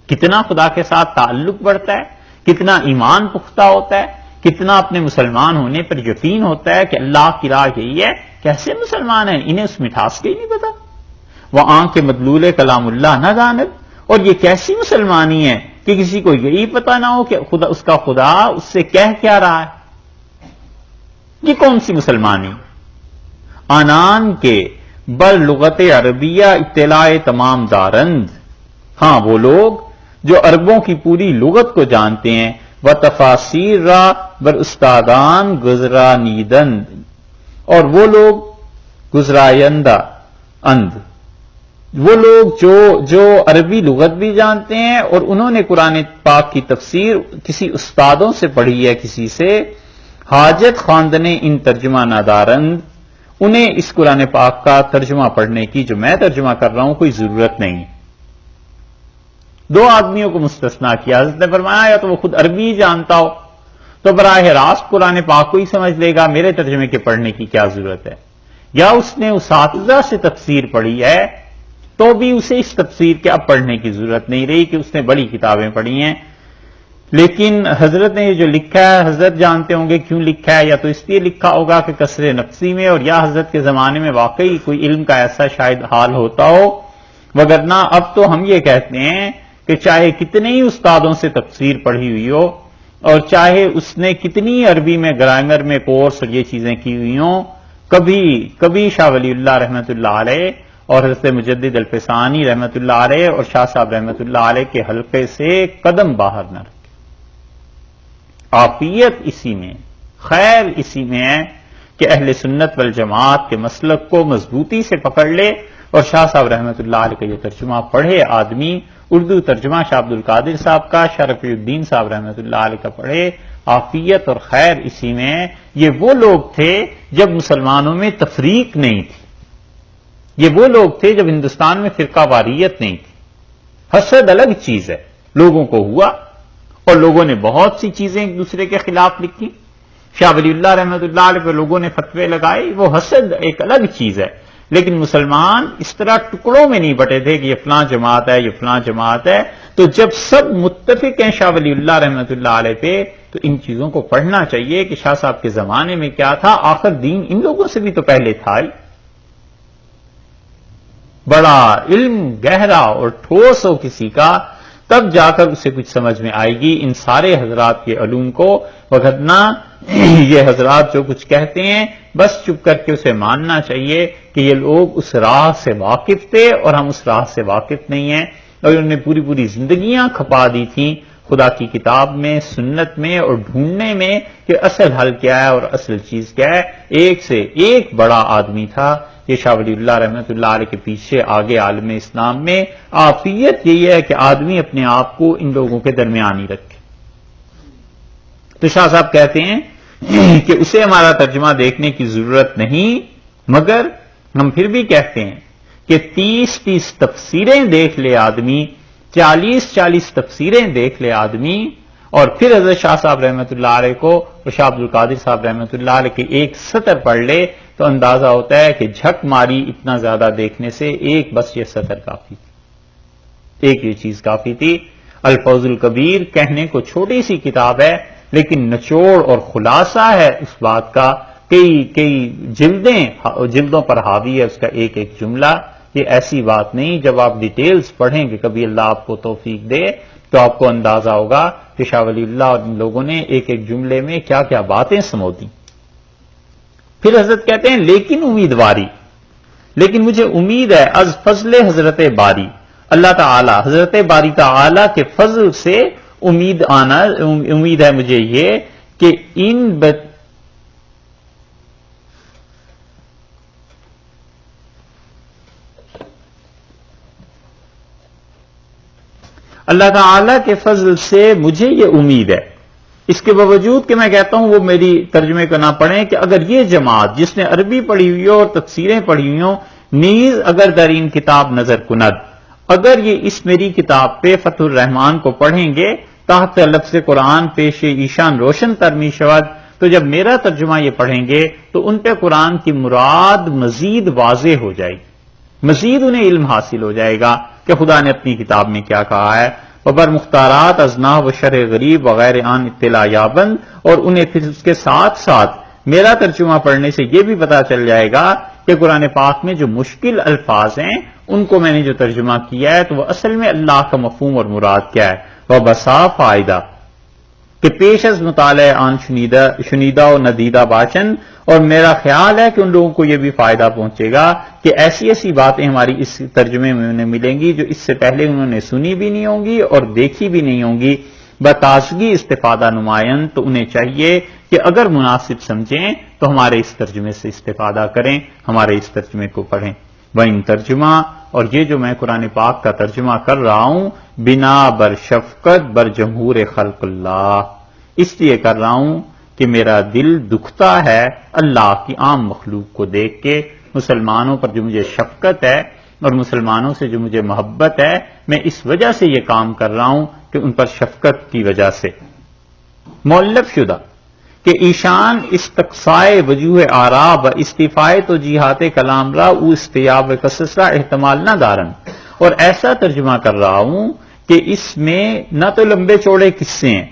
کتنا خدا کے ساتھ تعلق بڑھتا ہے، کتنا ایمان پختہ ہوتا ہے، کتنا اپنے مسلمان ہونے پر یقین ہوتا ہے کہ اللہ کی راہ یہی ہے. کیسے مسلمان ہیں؟ انہیں اس مٹھاس کا ہی نہیں پتا. وہ آنکھ کے مدلول کلام اللہ نہ داند. اور یہ کیسی مسلمانی ہے کہ کسی کو یہی پتا نہ ہو کہ اس کا خدا اس سے کہہ کیا رہا ہے. یہ کون سی مسلمانی؟ آنان کے بر لغت عربیہ اطلاع تمام دارند. ہاں وہ لوگ جو عربوں کی پوری لغت کو جانتے ہیں. و تفاسیر را بر استادان گزرا نیدند، اور وہ لوگ گزرائندہ اند، وہ لوگ جو عربی لغت بھی جانتے ہیں اور انہوں نے قرآن پاک کی تفسیر کسی استادوں سے پڑھی ہے، کسی سے حاجت خواندنے ان ترجمہ نادارند، انہیں اس قرآن پاک کا ترجمہ پڑھنے کی جو میں ترجمہ کر رہا ہوں کوئی ضرورت نہیں. دو آدمیوں کو مستثنا کیا. حضرت نے فرمایا یا تو وہ خود عربی جانتا ہو تو براہ راست قرآن پاک کو ہی سمجھ لے گا، میرے ترجمے کے پڑھنے کی کیا ضرورت ہے، یا اس نے اساتذہ سے تفسیر پڑھی ہے تو بھی اسے اس تفسیر کے اب پڑھنے کی ضرورت نہیں رہی کہ اس نے بڑی کتابیں پڑھی ہیں. لیکن حضرت نے یہ جو لکھا ہے، حضرت جانتے ہوں گے کیوں لکھا ہے، یا تو اس لیے لکھا ہوگا کہ کثر نفسی میں، اور یا حضرت کے زمانے میں واقعی کوئی علم کا ایسا شاید حال ہوتا ہو، وگرنہ اب تو ہم یہ کہتے ہیں کہ چاہے کتنے ہی استادوں سے تفسیر پڑھی ہوئی ہو، اور چاہے اس نے کتنی عربی میں گرامر میں کورس اور یہ چیزیں کی ہوئی ہوں، کبھی شاہ ولی اللہ رحمۃ اللہ علیہ اور حضرت مجدد الفسانی رحمۃ اللہ علیہ اور شاہ صاحب رحمۃ اللہ علیہ کے حلقے سے قدم باہر نہ رکھے۔ عافیت اسی میں، خیر اسی میں ہے کہ اہل سنت والجماعت کے مسلک کو مضبوطی سے پکڑ لے اور شاہ صاحب رحمۃ اللہ علیہ کا یہ ترجمہ پڑھے آدمی، اردو ترجمہ شاہ عبد القادر صاحب کا، شرف الدین صاحب رحمۃ اللہ علیہ کا پڑھے۔ عافیت اور خیر اسی میں ہے۔ یہ وہ لوگ تھے جب مسلمانوں میں تفریق نہیں تھی، یہ وہ لوگ تھے جب ہندوستان میں فرقہ واریت نہیں تھی۔ حسد الگ چیز ہے، لوگوں کو ہوا اور لوگوں نے بہت سی چیزیں ایک دوسرے کے خلاف لکھی، شاہ ولی اللہ رحمۃ اللہ علیہ پہ لوگوں نے فتوے لگائے، وہ حسد ایک الگ چیز ہے۔ لیکن مسلمان اس طرح ٹکڑوں میں نہیں بٹے تھے کہ یہ فلاں جماعت ہے، یہ فلاں جماعت ہے۔ تو جب سب متفق ہیں شاہ ولی اللہ رحمۃ اللہ علیہ پہ، تو ان چیزوں کو پڑھنا چاہیے کہ شاہ صاحب کے زمانے میں کیا تھا، آخر دین ان لوگوں سے بھی تو پہلے تھا ہی۔ بڑا علم گہرا اور ٹھوس ہو کسی کا، تب جا کر اسے کچھ سمجھ میں آئے گی ان سارے حضرات کے علوم کو، وگرنہ یہ حضرات جو کچھ کہتے ہیں بس چپ کر کے اسے ماننا چاہیے کہ یہ لوگ اس راہ سے واقف تھے اور ہم اس راہ سے واقف نہیں ہیں، اور انہوں نے پوری پوری زندگیاں کھپا دی تھیں خدا کی کتاب میں، سنت میں، اور ڈھونڈنے میں کہ اصل حل کیا ہے اور اصل چیز کیا ہے۔ ایک سے ایک بڑا آدمی تھا یہ شاہ ولی اللہ رحمۃ اللہ علیہ کے پیچھے آگے عالم اسلام میں۔ عافیت یہی ہے کہ آدمی اپنے آپ کو ان لوگوں کے درمیان ہی رکھے۔ تو شاہ صاحب کہتے ہیں کہ اسے ہمارا ترجمہ دیکھنے کی ضرورت نہیں، مگر ہم پھر بھی کہتے ہیں کہ 30 تفسیریں دیکھ لے آدمی، 40 تفسیریں دیکھ لے آدمی، اور پھر حضرت شاہ صاحب رحمۃ اللہ علیہ کو اور شاہ عبد القادر صاحب رحمۃ اللہ علیہ کے ایک سطر پڑھ لے تو اندازہ ہوتا ہے کہ جھک ماری اتنا زیادہ دیکھنے سے ایک بس یہ سطر کافی تھی، ایک یہ چیز کافی تھی۔ الفوز الکبیر کہنے کو چھوٹی سی کتاب ہے، لیکن نچوڑ اور خلاصہ ہے اس بات کا، کئی جلدوں پر حاوی ہے اس کا ایک ایک جملہ۔ یہ ایسی بات نہیں، جب آپ ڈیٹیلز پڑھیں کہ کبھی اللہ آپ کو توفیق دے تو آپ کو اندازہ ہوگا کہ شاہ ولی اللہ اور ان لوگوں نے ایک ایک جملے میں کیا کیا باتیں سمو دیں۔ پھر حضرت کہتے ہیں لیکن مجھے امید ہے از فضل حضرت باری، اللہ تعالی حضرت باری تعالی کے فضل سے امید ہے مجھے یہ کہ اللہ تعالی کے فضل سے مجھے یہ امید ہے، اس کے باوجود کہ میں کہتا ہوں وہ میری ترجمے کو نہ پڑھیں، کہ اگر یہ جماعت جس نے عربی پڑھی ہوئی ہو اور تفسیریں پڑھی ہوئی ہوں، نیز اگر درین کتاب نظر کند، اگر یہ اس میری کتاب پہ فتح الرحمان کو پڑھیں گے تحت لفظ قرآن پیش ایشان روشن ترمی شود، تو جب میرا ترجمہ یہ پڑھیں گے تو ان پہ قرآن کی مراد مزید واضح ہو جائے گی، مزید انہیں علم حاصل ہو جائے گا کہ خدا نے اپنی کتاب میں کیا کہا ہے۔ وبر مختارات ازنا و شرح غریب وغیرہ آن اطلاع یابند، اور انہیں پھر اس کے ساتھ ساتھ میرا ترجمہ پڑھنے سے یہ بھی پتا چل جائے گا کہ قرآن پاک میں جو مشکل الفاظ ہیں ان کو میں نے جو ترجمہ کیا ہے تو وہ اصل میں اللہ کا مفہوم اور مراد کیا ہے۔ وہ بسا فائدہ کہ پیش از مطالعہ آن شنیدہ و ندیدہ باشن، اور میرا خیال ہے کہ ان لوگوں کو یہ بھی فائدہ پہنچے گا کہ ایسی ایسی باتیں ہماری اس ترجمے میں انہیں ملیں گی جو اس سے پہلے انہوں نے سنی بھی نہیں ہوں گی اور دیکھی بھی نہیں ہوں گی، بتازگی استفادہ نمائن، تو انہیں چاہیے کہ اگر مناسب سمجھیں تو ہمارے اس ترجمے سے استفادہ کریں، ہمارے اس ترجمے کو پڑھیں۔ وَإِن ترجمہ، اور یہ جو میں قرآن پاک کا ترجمہ کر رہا ہوں بنا بر شفقت بر جمہور خلق اللہ، اس لیے کر رہا ہوں کہ میرا دل دکھتا ہے اللہ کی عام مخلوق کو دیکھ کے، مسلمانوں پر جو مجھے شفقت ہے اور مسلمانوں سے جو مجھے محبت ہے، میں اس وجہ سے یہ کام کر رہا ہوں کہ ان پر شفقت کی وجہ سے۔ مؤلف شدہ کہ ایشان استقصائے وجوہ آراب و استفائے تو جہات کلام را او استیاب قصص را احتمال نہ دارن، اور ایسا ترجمہ کر رہا ہوں کہ اس میں نہ تو لمبے چوڑے قصے ہیں،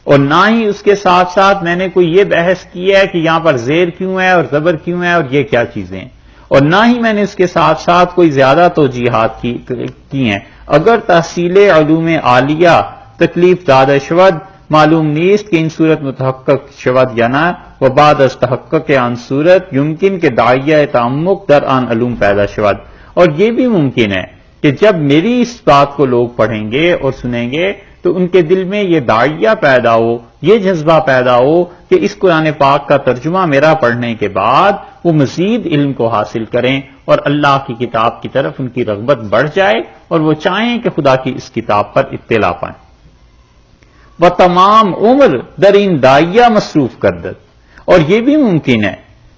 اور نہ ہی اس کے ساتھ ساتھ میں نے کوئی یہ بحث کی ہے کہ یہاں پر زیر کیوں ہے اور زبر کیوں ہے اور یہ کیا چیزیں ہیں، اور نہ ہی میں نے اس کے ساتھ ساتھ کوئی زیادہ توجیحات کی ہیں۔ اگر تحصیل علوم عالیہ تکلیف زیادہ شود معلوم نیست کہ ان صورت متحقق شود یا نہ، و بعد از تحقق ان صورت یمکن کہ داعیہ تعمق در آن علوم پیدا شود، اور یہ بھی ممکن ہے کہ جب میری اس بات کو لوگ پڑھیں گے اور سنیں گے تو ان کے دل میں یہ داعیہ پیدا ہو، یہ جذبہ پیدا ہو کہ اس قرآن پاک کا ترجمہ میرا پڑھنے کے بعد وہ مزید علم کو حاصل کریں اور اللہ کی کتاب کی طرف ان کی رغبت بڑھ جائے اور وہ چاہیں کہ خدا کی اس کتاب پر اطلاع پائیں۔ وہ تمام عمر در ان داعیہ مصروف کردت، اور یہ بھی ممکن ہے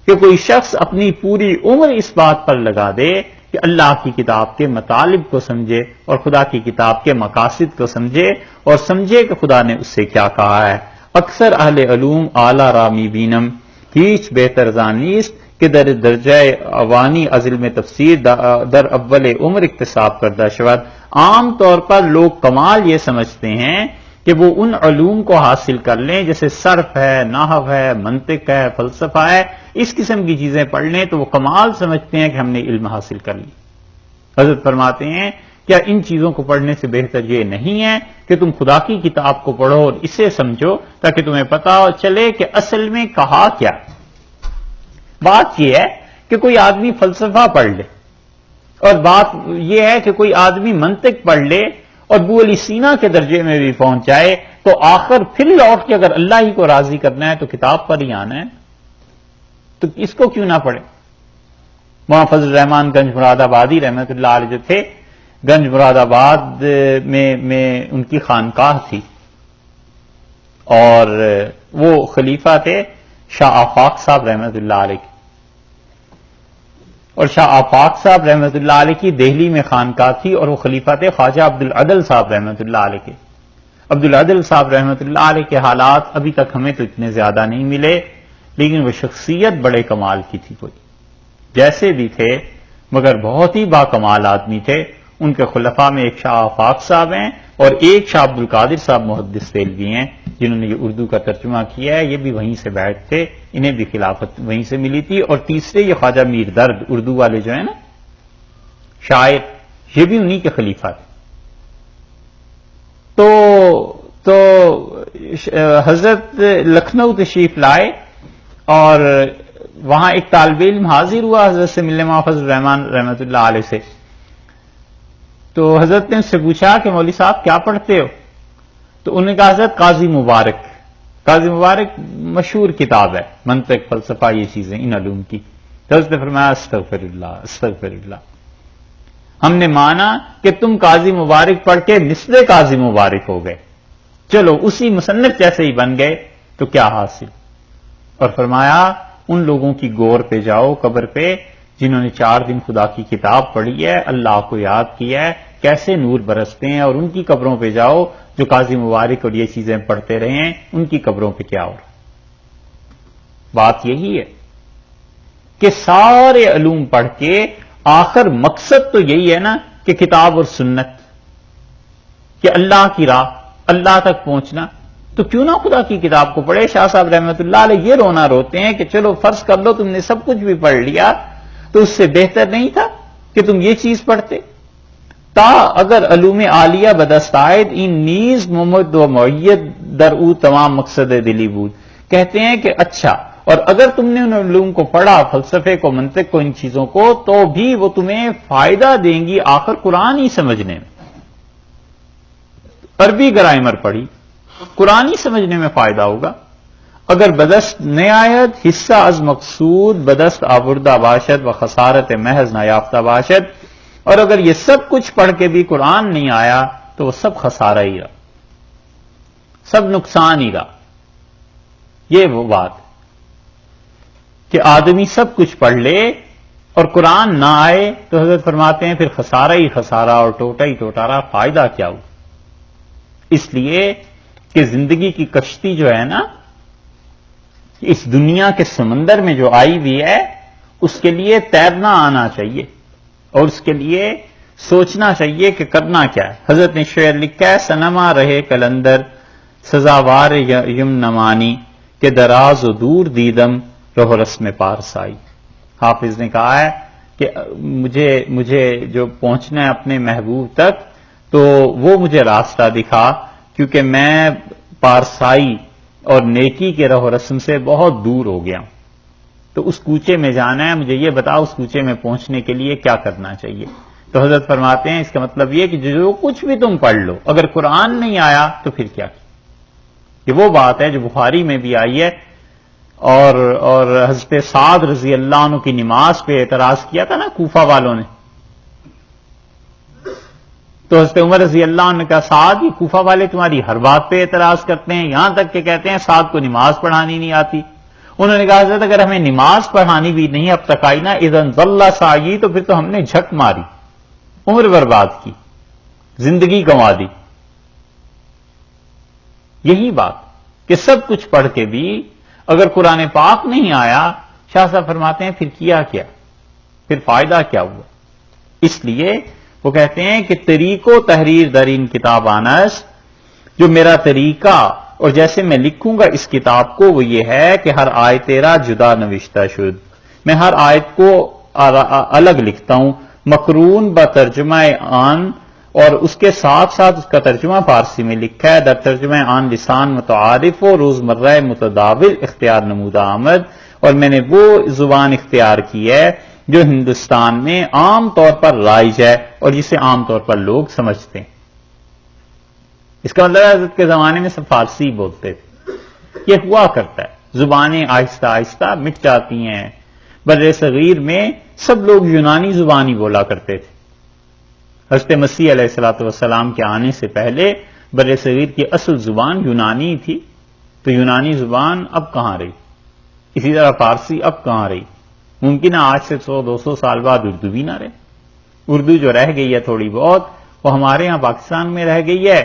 کہ کوئی شخص اپنی پوری عمر اس بات پر لگا دے کہ اللہ کی کتاب کے مطالب کو سمجھے اور خدا کی کتاب کے مقاصد کو سمجھے اور سمجھے کہ خدا نے اس سے کیا کہا ہے۔ اکثر اہل علوم اعلی رامی بینم ہیچ بہتر زانیست کہ در درجہ اوانی ازل میں تفسیر در اول عمر اکتساب کردہ شود۔ عام طور پر لوگ کمال یہ سمجھتے ہیں کہ وہ ان علوم کو حاصل کر لیں جیسے صرف ہے، نحو ہے، منطق ہے، فلسفہ ہے، اس قسم کی چیزیں پڑھ لیں تو وہ کمال سمجھتے ہیں کہ ہم نے علم حاصل کر لی۔ حضرت فرماتے ہیں کیا ان چیزوں کو پڑھنے سے بہتر یہ نہیں ہے کہ تم خدا کی کتاب کو پڑھو اور اسے سمجھو تاکہ تمہیں پتا چلے کہ اصل میں کہا کیا۔ بات یہ ہے کہ کوئی آدمی فلسفہ پڑھ لے، اور بات یہ ہے کہ کوئی آدمی منطق پڑھ لے اور ابو علی سینا کے درجے میں بھی پہنچ جائے، تو آخر پھر لوٹ کے اگر اللہ ہی کو راضی کرنا ہے تو کتاب پر ہی آنا ہے، تو اس کو کیوں نہ پڑھے۔ مولانا فضل الرحمان گنج مراد آبادی رحمت اللہ علیہ جو تھے، گنج مراد آباد میں ان کی خانقاہ تھی، اور وہ خلیفہ تھے شاہ آفاق صاحب رحمت اللہ علیہ، اور شاہ آفاق صاحب رحمت اللہ علیہ کی دہلی میں خانقاہ تھی، اور وہ خلیفہ تھے خواجہ عبدالعدل صاحب رحمت اللہ علیہ کے۔ عبدالعدل صاحب رحمت اللہ علیہ کے حالات ابھی تک ہمیں تو اتنے زیادہ نہیں ملے، لیکن وہ شخصیت بڑے کمال کی تھی، کوئی جیسے بھی تھے مگر بہت ہی با کمال آدمی تھے۔ ان کے خلفاء میں ایک شاہ آفاق صاحب ہیں اور ایک شاہ عبد القادر صاحب محدث دہلوی ہیں جنہوں نے یہ اردو کا ترجمہ کیا ہے، یہ بھی وہیں سے بیٹھ تھے، انہیں بھی خلافت وہیں سے ملی تھی۔ اور تیسرے یہ خواجہ میر درد اردو والے جو ہیں نا شاعر، یہ بھی انہی کے خلیفہ تھے۔ تو حضرت لکھنؤ تشریف لائے اور وہاں ایک طالب علم حاضر ہوا حضرت سے ملنے، مولانا فضل الرحمان رحمت اللہ علیہ سے۔ تو حضرت نے اس سے پوچھا کہ مولوی صاحب کیا پڑھتے ہو؟ تو انہوں نے کہا حضرت قاضی مبارک۔ قاضی مبارک مشہور کتاب ہے، منطق، فلسفہ، یہ چیزیں ان علوم کی۔ تو حضرت نے فرمایا استغفر اللہ استغفر اللہ، ہم نے مانا کہ تم قاضی مبارک پڑھ کے مثل قاضی مبارک ہو گئے، چلو اسی مصنف جیسے ہی بن گئے تو کیا حاصل۔ اور فرمایا ان لوگوں کی گور پہ جاؤ، قبر پہ، جنہوں نے 4 دن خدا کی کتاب پڑھی ہے، اللہ کو یاد کیا ہے، کیسے نور برستے ہیں، اور ان کی قبروں پہ جاؤ جو قاضی مبارک اور یہ چیزیں پڑھتے رہے ہیں، ان کی قبروں پہ کیا ہو رہا۔ بات یہی ہے کہ سارے علوم پڑھ کے آخر مقصد تو یہی ہے نا کہ کتاب اور سنت، کہ اللہ کی راہ، اللہ تک پہنچنا، تو کیوں نہ خدا کی کتاب کو پڑھے۔ شاہ صاحب رحمت اللہ علیہ یہ رونا روتے ہیں کہ چلو فرض کر لو تم نے سب کچھ بھی پڑھ لیا، تو اس سے بہتر نہیں تھا کہ تم یہ چیز پڑھتے۔ تا اگر علوم عالیہ بدست آئد این نیز ممد و معید در او تمام مقصد دلی بود، کہتے ہیں کہ اچھا، اور اگر تم نے ان علوم کو پڑھا، فلسفے کو، منطق کو، ان چیزوں کو، تو بھی وہ تمہیں فائدہ دیں گی آخر قرآن ہی سمجھنے میں۔ عربی گرامر پڑھی، قرآن ہی سمجھنے میں فائدہ ہوگا۔ اگر بدست نہایت حصہ از مقصود بدست آوردہ باشد و خسارت محض نیافتہ باشد، اور اگر یہ سب کچھ پڑھ کے بھی قرآن نہیں آیا تو وہ سب خسارہ ہی رہا، سب نقصان ہی رہا۔ یہ وہ بات کہ آدمی سب کچھ پڑھ لے اور قرآن نہ آئے تو حضرت فرماتے ہیں پھر خسارہ ہی خسارہ اور ٹوٹا ہی ٹوٹا رہا، فائدہ کیا ہو۔ اس لیے کہ زندگی کی کشتی جو ہے نا، اس دنیا کے سمندر میں جو آئی ہوئی ہے، اس کے لیے تیرنا آنا چاہیے اور اس کے لیے سوچنا چاہیے کہ کرنا کیا ہے۔ حضرت نے شعر لکھا ہے، سنما رہے کلندر سزاوار یم نمانی کہ دراز و دور دیدم رہ رسم پارسائی. حافظ نے کہا ہے کہ مجھے جو پہنچنا ہے اپنے محبوب تک تو وہ مجھے راستہ دکھا، کیونکہ میں پارسائی اور نیکی کے رہ و رسم سے بہت دور ہو گیا. تو اس کوچے میں جانا ہے، مجھے یہ بتاؤ اس کوچے میں پہنچنے کے لیے کیا کرنا چاہیے. تو حضرت فرماتے ہیں اس کا مطلب یہ کہ جو کچھ بھی تم پڑھ لو، اگر قرآن نہیں آیا تو پھر کیا. یہ وہ بات ہے جو بخاری میں بھی آئی ہے. اور حضرت سعد رضی اللہ عنہ کی نماز پہ اعتراض کیا تھا نا کوفہ والوں نے، تو حضرت عمر رضی اللہ عنہ کا سعد یہ کوفہ والے تمہاری ہر بات پہ اعتراض کرتے ہیں، یہاں تک کہ کہتے ہیں سعد کو نماز پڑھانی نہیں آتی. انہوں نے کہا حضرت اگر ہمیں نماز پڑھانی بھی نہیں اب تک آئی نا اذن ضل سعی، تو پھر تو ہم نے جھک ماری، عمر برباد کی، زندگی گنوا دی. یہی بات کہ سب کچھ پڑھ کے بھی اگر قرآن پاک نہیں آیا، شاہ صاحب فرماتے ہیں پھر کیا کیا، پھر فائدہ کیا ہوا. اس لیے وہ کہتے ہیں کہ طریق و تحریر درین کتاب آنس، جو میرا طریقہ اور جیسے میں لکھوں گا اس کتاب کو وہ یہ ہے کہ ہر آیت تیرا جدا نوشتہ شد، میں ہر آیت کو الگ لکھتا ہوں، مقرون بترجمہ آن، اور اس کے ساتھ ساتھ اس کا ترجمہ فارسی میں لکھا ہے، در ترجمہ آن لسان متعارف و روزمرہ متداول اختیار نمودہ آمد. اور میں نے وہ زبان اختیار کی ہے جو ہندوستان میں عام طور پر رائج ہے اور جسے عام طور پر لوگ سمجھتے ہیں. اس کا مطلب حضرت کے زمانے میں سب فارسی بولتے تھے. یہ ہوا کرتا ہے، زبانیں آہستہ آہستہ مٹ جاتی ہیں. بر صغیر میں سب لوگ یونانی زبانی بولا کرتے تھے. حضرت مسیح علیہ الصلوۃ والسلام کے آنے سے پہلے بر صغیر کی اصل زبان یونانی تھی. تو یونانی زبان اب کہاں رہی؟ اسی طرح فارسی اب کہاں رہی؟ ممکن ہے آج سے 100-200 سال بعد اردو بھی نہ رہے. اردو جو رہ گئی ہے تھوڑی بہت وہ ہمارے ہاں پاکستان میں رہ گئی ہے،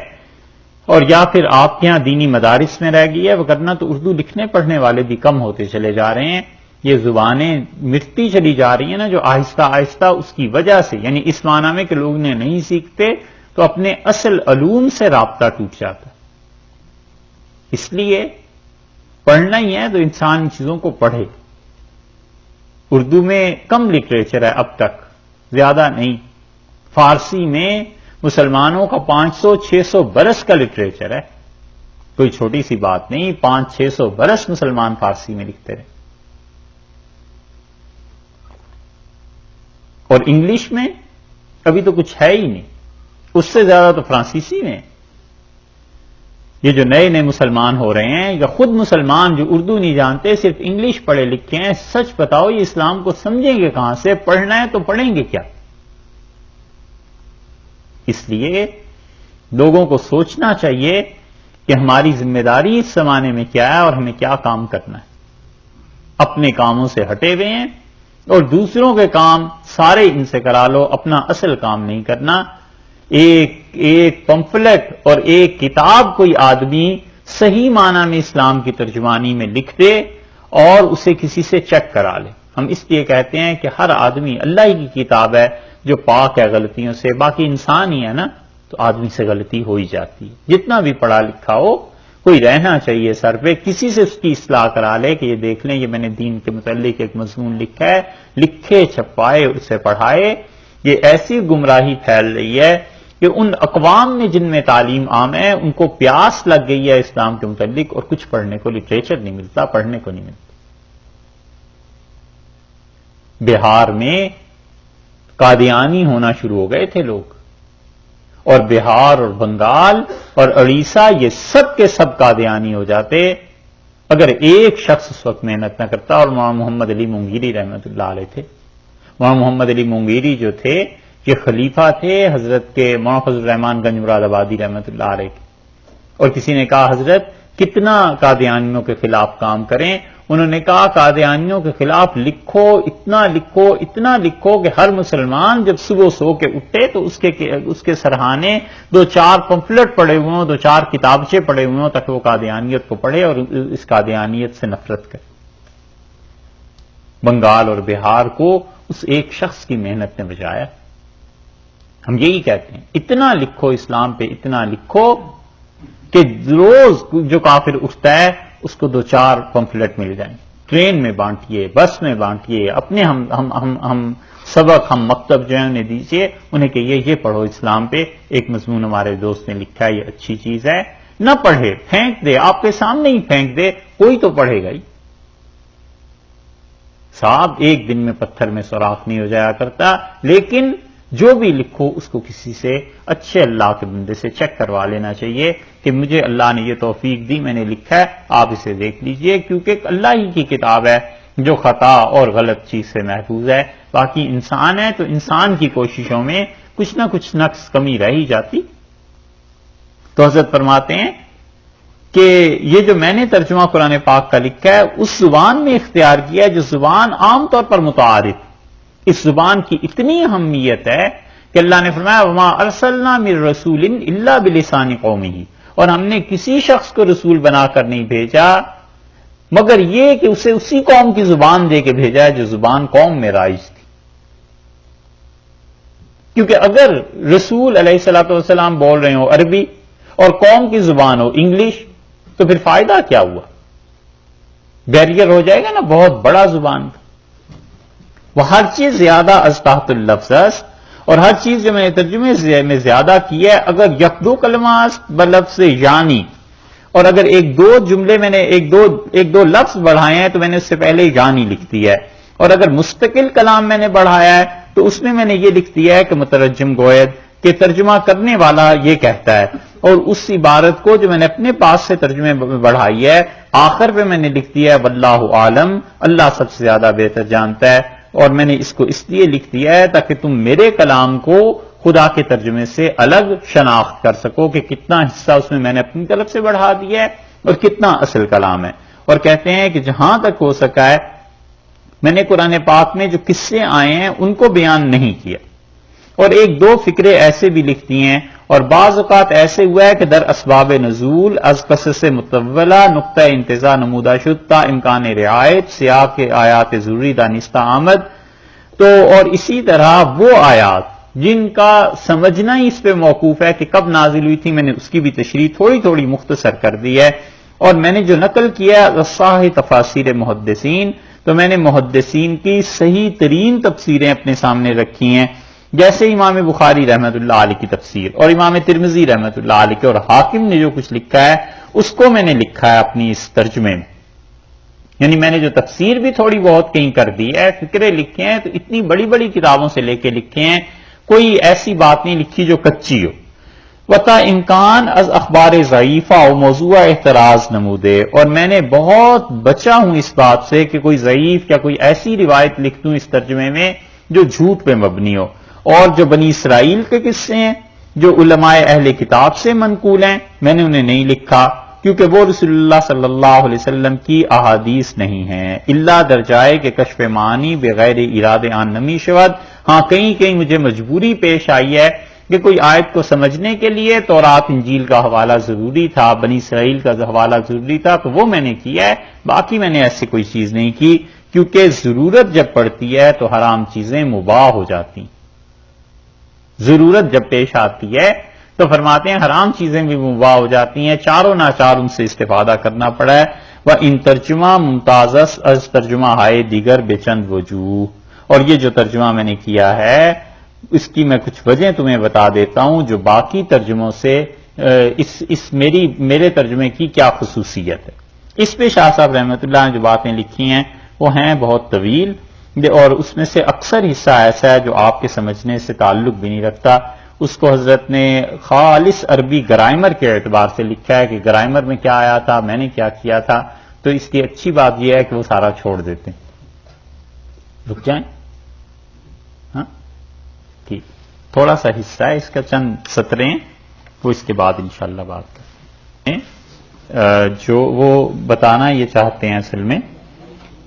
اور یا پھر آپ کے ہاں دینی مدارس میں رہ گئی ہے. وگرنہ تو اردو لکھنے پڑھنے والے بھی کم ہوتے چلے جا رہے ہیں. یہ زبانیں مٹتی چلی جا رہی ہیں نا، جو آہستہ آہستہ اس کی وجہ سے، یعنی اس معنی میں کہ لوگ نے نہیں سیکھتے تو اپنے اصل علوم سے رابطہ ٹوٹ جاتا. اس لیے پڑھنا ہی ہے تو انسان ان چیزوں کو پڑھے. اردو میں کم لٹریچر ہے اب تک، زیادہ نہیں. فارسی میں مسلمانوں کا 500-600 برس کا لٹریچر ہے، کوئی چھوٹی سی بات نہیں. 500-600 برس مسلمان فارسی میں لکھتے رہے. اور انگلش میں ابھی تو کچھ ہے ہی نہیں، اس سے زیادہ تو فرانسیسی میں. یہ جو نئے نئے مسلمان ہو رہے ہیں یا خود مسلمان جو اردو نہیں جانتے صرف انگلش پڑھے لکھے ہیں، سچ بتاؤ یہ اسلام کو سمجھیں گے کہاں سے؟ پڑھنا ہے تو پڑھیں گے کیا؟ اس لیے لوگوں کو سوچنا چاہیے کہ ہماری ذمہ داری اس زمانے میں کیا ہے اور ہمیں کیا کام کرنا ہے. اپنے کاموں سے ہٹے ہوئے ہیں اور دوسروں کے کام سارے ان سے کرا لو، اپنا اصل کام نہیں کرنا. ایک پمفلٹ اور ایک کتاب کوئی آدمی صحیح معنی میں اسلام کی ترجمانی میں لکھ دے اور اسے کسی سے چیک کرا لے. ہم اس لیے کہتے ہیں کہ ہر آدمی اللہ ہی کی کتاب ہے جو پاک ہے غلطیوں سے. باقی انسان ہی ہے نا، تو آدمی سے غلطی ہو ہی جاتی ہے. جتنا بھی پڑھا لکھا ہو کوئی رہنا چاہیے سر پہ، کسی سے اس کی اصلاح کرا لے کہ یہ دیکھ لیں یہ میں نے دین کے متعلق ایک مضمون لکھا ہے، لکھے چھپائے اسے پڑھائے. یہ ایسی گمراہی پھیل رہی ہے کہ ان اقوام میں جن میں تعلیم عام ہے ان کو پیاس لگ گئی ہے اسلام کے متعلق، اور کچھ پڑھنے کو لٹریچر نہیں ملتا، پڑھنے کو نہیں ملتا. بہار میں قادیانی ہونا شروع ہو گئے تھے لوگ، اور بہار اور بنگال اور اڑیسہ یہ سب کے سب قادیانی ہو جاتے اگر ایک شخص اس وقت محنت نہ کرتا. اور مولانا محمد علی مونگیری رحمۃ اللہ علیہ تھے. مولانا محمد علی مونگیری جو تھے یہ خلیفہ تھے حضرت کے مولانا فضل الرحمان گنج مراد آبادی رحمۃ اللہ علیہ کے. اور کسی نے کہا حضرت کتنا قادیانیوں کے خلاف کام کریں؟ انہوں نے کہا قادیانیوں کے خلاف لکھو، اتنا لکھو کہ ہر مسلمان جب صبح سو کے اٹھے تو اس کے سرہانے 2-4 پمفلٹ پڑے ہوئے ہوں، 2-4 کتابچے پڑے ہوئے ہوں تاکہ وہ قادیانیت کو پڑھے اور اس قادیانیت سے نفرت کرے. بنگال اور بہار کو اس ایک شخص کی محنت نے بچایا. ہم یہی کہتے ہیں اتنا لکھو اسلام پہ، اتنا لکھو کہ روز جو کافر اٹھتا ہے اس کو 2-4 پمفلٹ مل جائیں، ٹرین میں بانٹیے، بس میں بانٹیے، اپنے ہم سبق ہم مکتب جو ہے انہیں دیجیے، انہیں کہیے یہ پڑھو اسلام پہ، ایک مضمون ہمارے دوست نے لکھا ہے یہ اچھی چیز ہے، نہ پڑھے پھینک دے، آپ کے سامنے ہی پھینک دے، کوئی تو پڑھے گا ہی۔ صاحب ایک دن میں پتھر میں سوراخ نہیں ہو جایا کرتا، لیکن جو بھی لکھو اس کو کسی سے اچھے اللہ کے بندے سے چیک کروا لینا چاہیے کہ مجھے اللہ نے یہ توفیق دی، میں نے لکھا ہے، آپ اسے دیکھ لیجئے، کیونکہ اللہ ہی کی کتاب ہے جو خطا اور غلط چیز سے محفوظ ہے۔ باقی انسان ہے تو انسان کی کوششوں میں کچھ نہ کچھ نقص کمی رہ ہی جاتی۔ تو حضرت فرماتے ہیں کہ یہ جو میں نے ترجمہ قرآن پاک کا لکھا ہے اس زبان میں اختیار کیا ہے جو زبان عام طور پر متعارف، اس زبان کی اتنی اہمیت ہے کہ اللہ نے فرمایا وما ارسلنا من رسول الا بلسان قومہ، اور ہم نے کسی شخص کو رسول بنا کر نہیں بھیجا مگر یہ کہ اسے اسی قوم کی زبان دے کے بھیجا ہے جو زبان قوم میں رائج تھی۔ کیونکہ اگر رسول علیہ الصلوۃ والسلام بول رہے ہو عربی اور قوم کی زبان ہو انگلش تو پھر فائدہ کیا ہوا؟ بیریئر ہو جائے گا نا بہت بڑا زبان کا۔ وہ ہر چیز زیادہ از تحت اللفظ، اور ہر چیز جو میں نے ترجمے میں زیادہ کی ہے، اگر یک دو کلمات بلفظ یعنی، اور اگر ایک دو جملے میں نے ایک دو لفظ بڑھائے ہیں تو میں نے اس سے پہلے یعنی لکھ دیا ہے، اور اگر مستقل کلام میں نے بڑھایا ہے تو اس میں نے یہ لکھ دیا ہے کہ مترجم گوید کہ ترجمہ کرنے والا یہ کہتا ہے، اور اس عبارت کو جو میں نے اپنے پاس سے ترجمے میں بڑھائی ہے آخر پہ میں نے لکھ دیا ہے واللہ عالم، اللہ سب سے زیادہ بہتر جانتا ہے، اور میں نے اس کو اس لیے لکھ دیا ہے تاکہ تم میرے کلام کو خدا کے ترجمے سے الگ شناخت کر سکو کہ کتنا حصہ اس میں نے اپنی طرف سے بڑھا دیا ہے اور کتنا اصل کلام ہے۔ اور کہتے ہیں کہ جہاں تک ہو سکا ہے میں نے قرآن پاک میں جو قصے آئے ہیں ان کو بیان نہیں کیا، اور ایک دو فکرے ایسے بھی لکھ دیے ہیں، اور بعض اوقات ایسے ہوا ہے کہ در اسباب نزول از قصص متولہ نقطہ انتزاع نمودہ شدہ امکان رعایت سیاق کے آیات ضروری دانستہ آمد، تو اور اسی طرح وہ آیات جن کا سمجھنا ہی اس پہ موقوف ہے کہ کب نازل ہوئی تھی، میں نے اس کی بھی تشریح تھوڑی تھوڑی مختصر کر دی ہے، اور میں نے جو نقل کیا ہے رصاح تفاسیر محدثین، تو میں نے محدثین کی صحیح ترین تفسیریں اپنے سامنے رکھی ہیں، جیسے امام بخاری رحمت اللہ علیہ کی تفسیر اور امام ترمذی رحمت اللہ علیہ کی، اور حاکم نے جو کچھ لکھا ہے اس کو میں نے لکھا ہے اپنی اس ترجمے میں، یعنی میں نے جو تفسیر بھی تھوڑی بہت کہیں کر دی ہے، فکرے لکھے ہیں تو اتنی بڑی بڑی کتابوں سے لے کے لکھے ہیں، کوئی ایسی بات نہیں لکھی جو کچی ہو۔ وتا امکان از اخبار ضعیفہ و موضوع احتراز نمودے، اور میں نے بہت بچا ہوں اس بات سے کہ کوئی ضعیف یا کوئی ایسی روایت لکھ دوں اس ترجمے میں جو جھوٹ پہ مبنی ہو، اور جو بنی اسرائیل کے قصے ہیں جو علماء اہل کتاب سے منقول ہیں میں نے انہیں نہیں لکھا، کیونکہ وہ رسول اللہ صلی اللہ علیہ وسلم کی احادیث نہیں ہیں، اللہ درجائے کہ کشف معانی بغیر اراد آن نمی شود۔ ہاں کہیں کہیں مجھے مجبوری پیش آئی ہے کہ کوئی آیت کو سمجھنے کے لیے تورات انجیل کا حوالہ ضروری تھا، بنی اسرائیل کا حوالہ ضروری تھا، تو وہ میں نے کیا ہے، باقی میں نے ایسی کوئی چیز نہیں کی، کیونکہ ضرورت جب پڑتی ہے تو حرام چیزیں مباح ہو جاتی ہیں، ضرورت جب پیش آتی ہے تو فرماتے ہیں حرام چیزیں بھی مباح ہو جاتی ہیں، چاروں ناچار ان سے استفادہ کرنا پڑا ہے۔ وہ ان ترجمہ ممتاز از ترجمہ ہائے دیگر بے چند وجوہ، اور یہ جو ترجمہ میں نے کیا ہے اس کی میں کچھ وجہ تمہیں بتا دیتا ہوں جو باقی ترجموں سے میرے ترجمے کی کیا خصوصیت ہے۔ اس پہ شاہ صاحب رحمۃ اللہ نے جو باتیں لکھی ہیں وہ ہیں بہت طویل، اور اس میں سے اکثر حصہ ایسا ہے جو آپ کے سمجھنے سے تعلق بھی نہیں رکھتا، اس کو حضرت نے خالص عربی گرائمر کے اعتبار سے لکھا ہے کہ گرائمر میں کیا آیا تھا، میں نے کیا کیا تھا، تو اس کی اچھی بات یہ ہے کہ وہ سارا چھوڑ دیتے ہیں۔ رک جائیں، ہاں ٹھیک، تھوڑا سا حصہ ہے اس کا، چند سطریں، وہ اس کے بعد انشاءاللہ بات کرتے ہیں۔ جو وہ بتانا یہ چاہتے ہیں اصل میں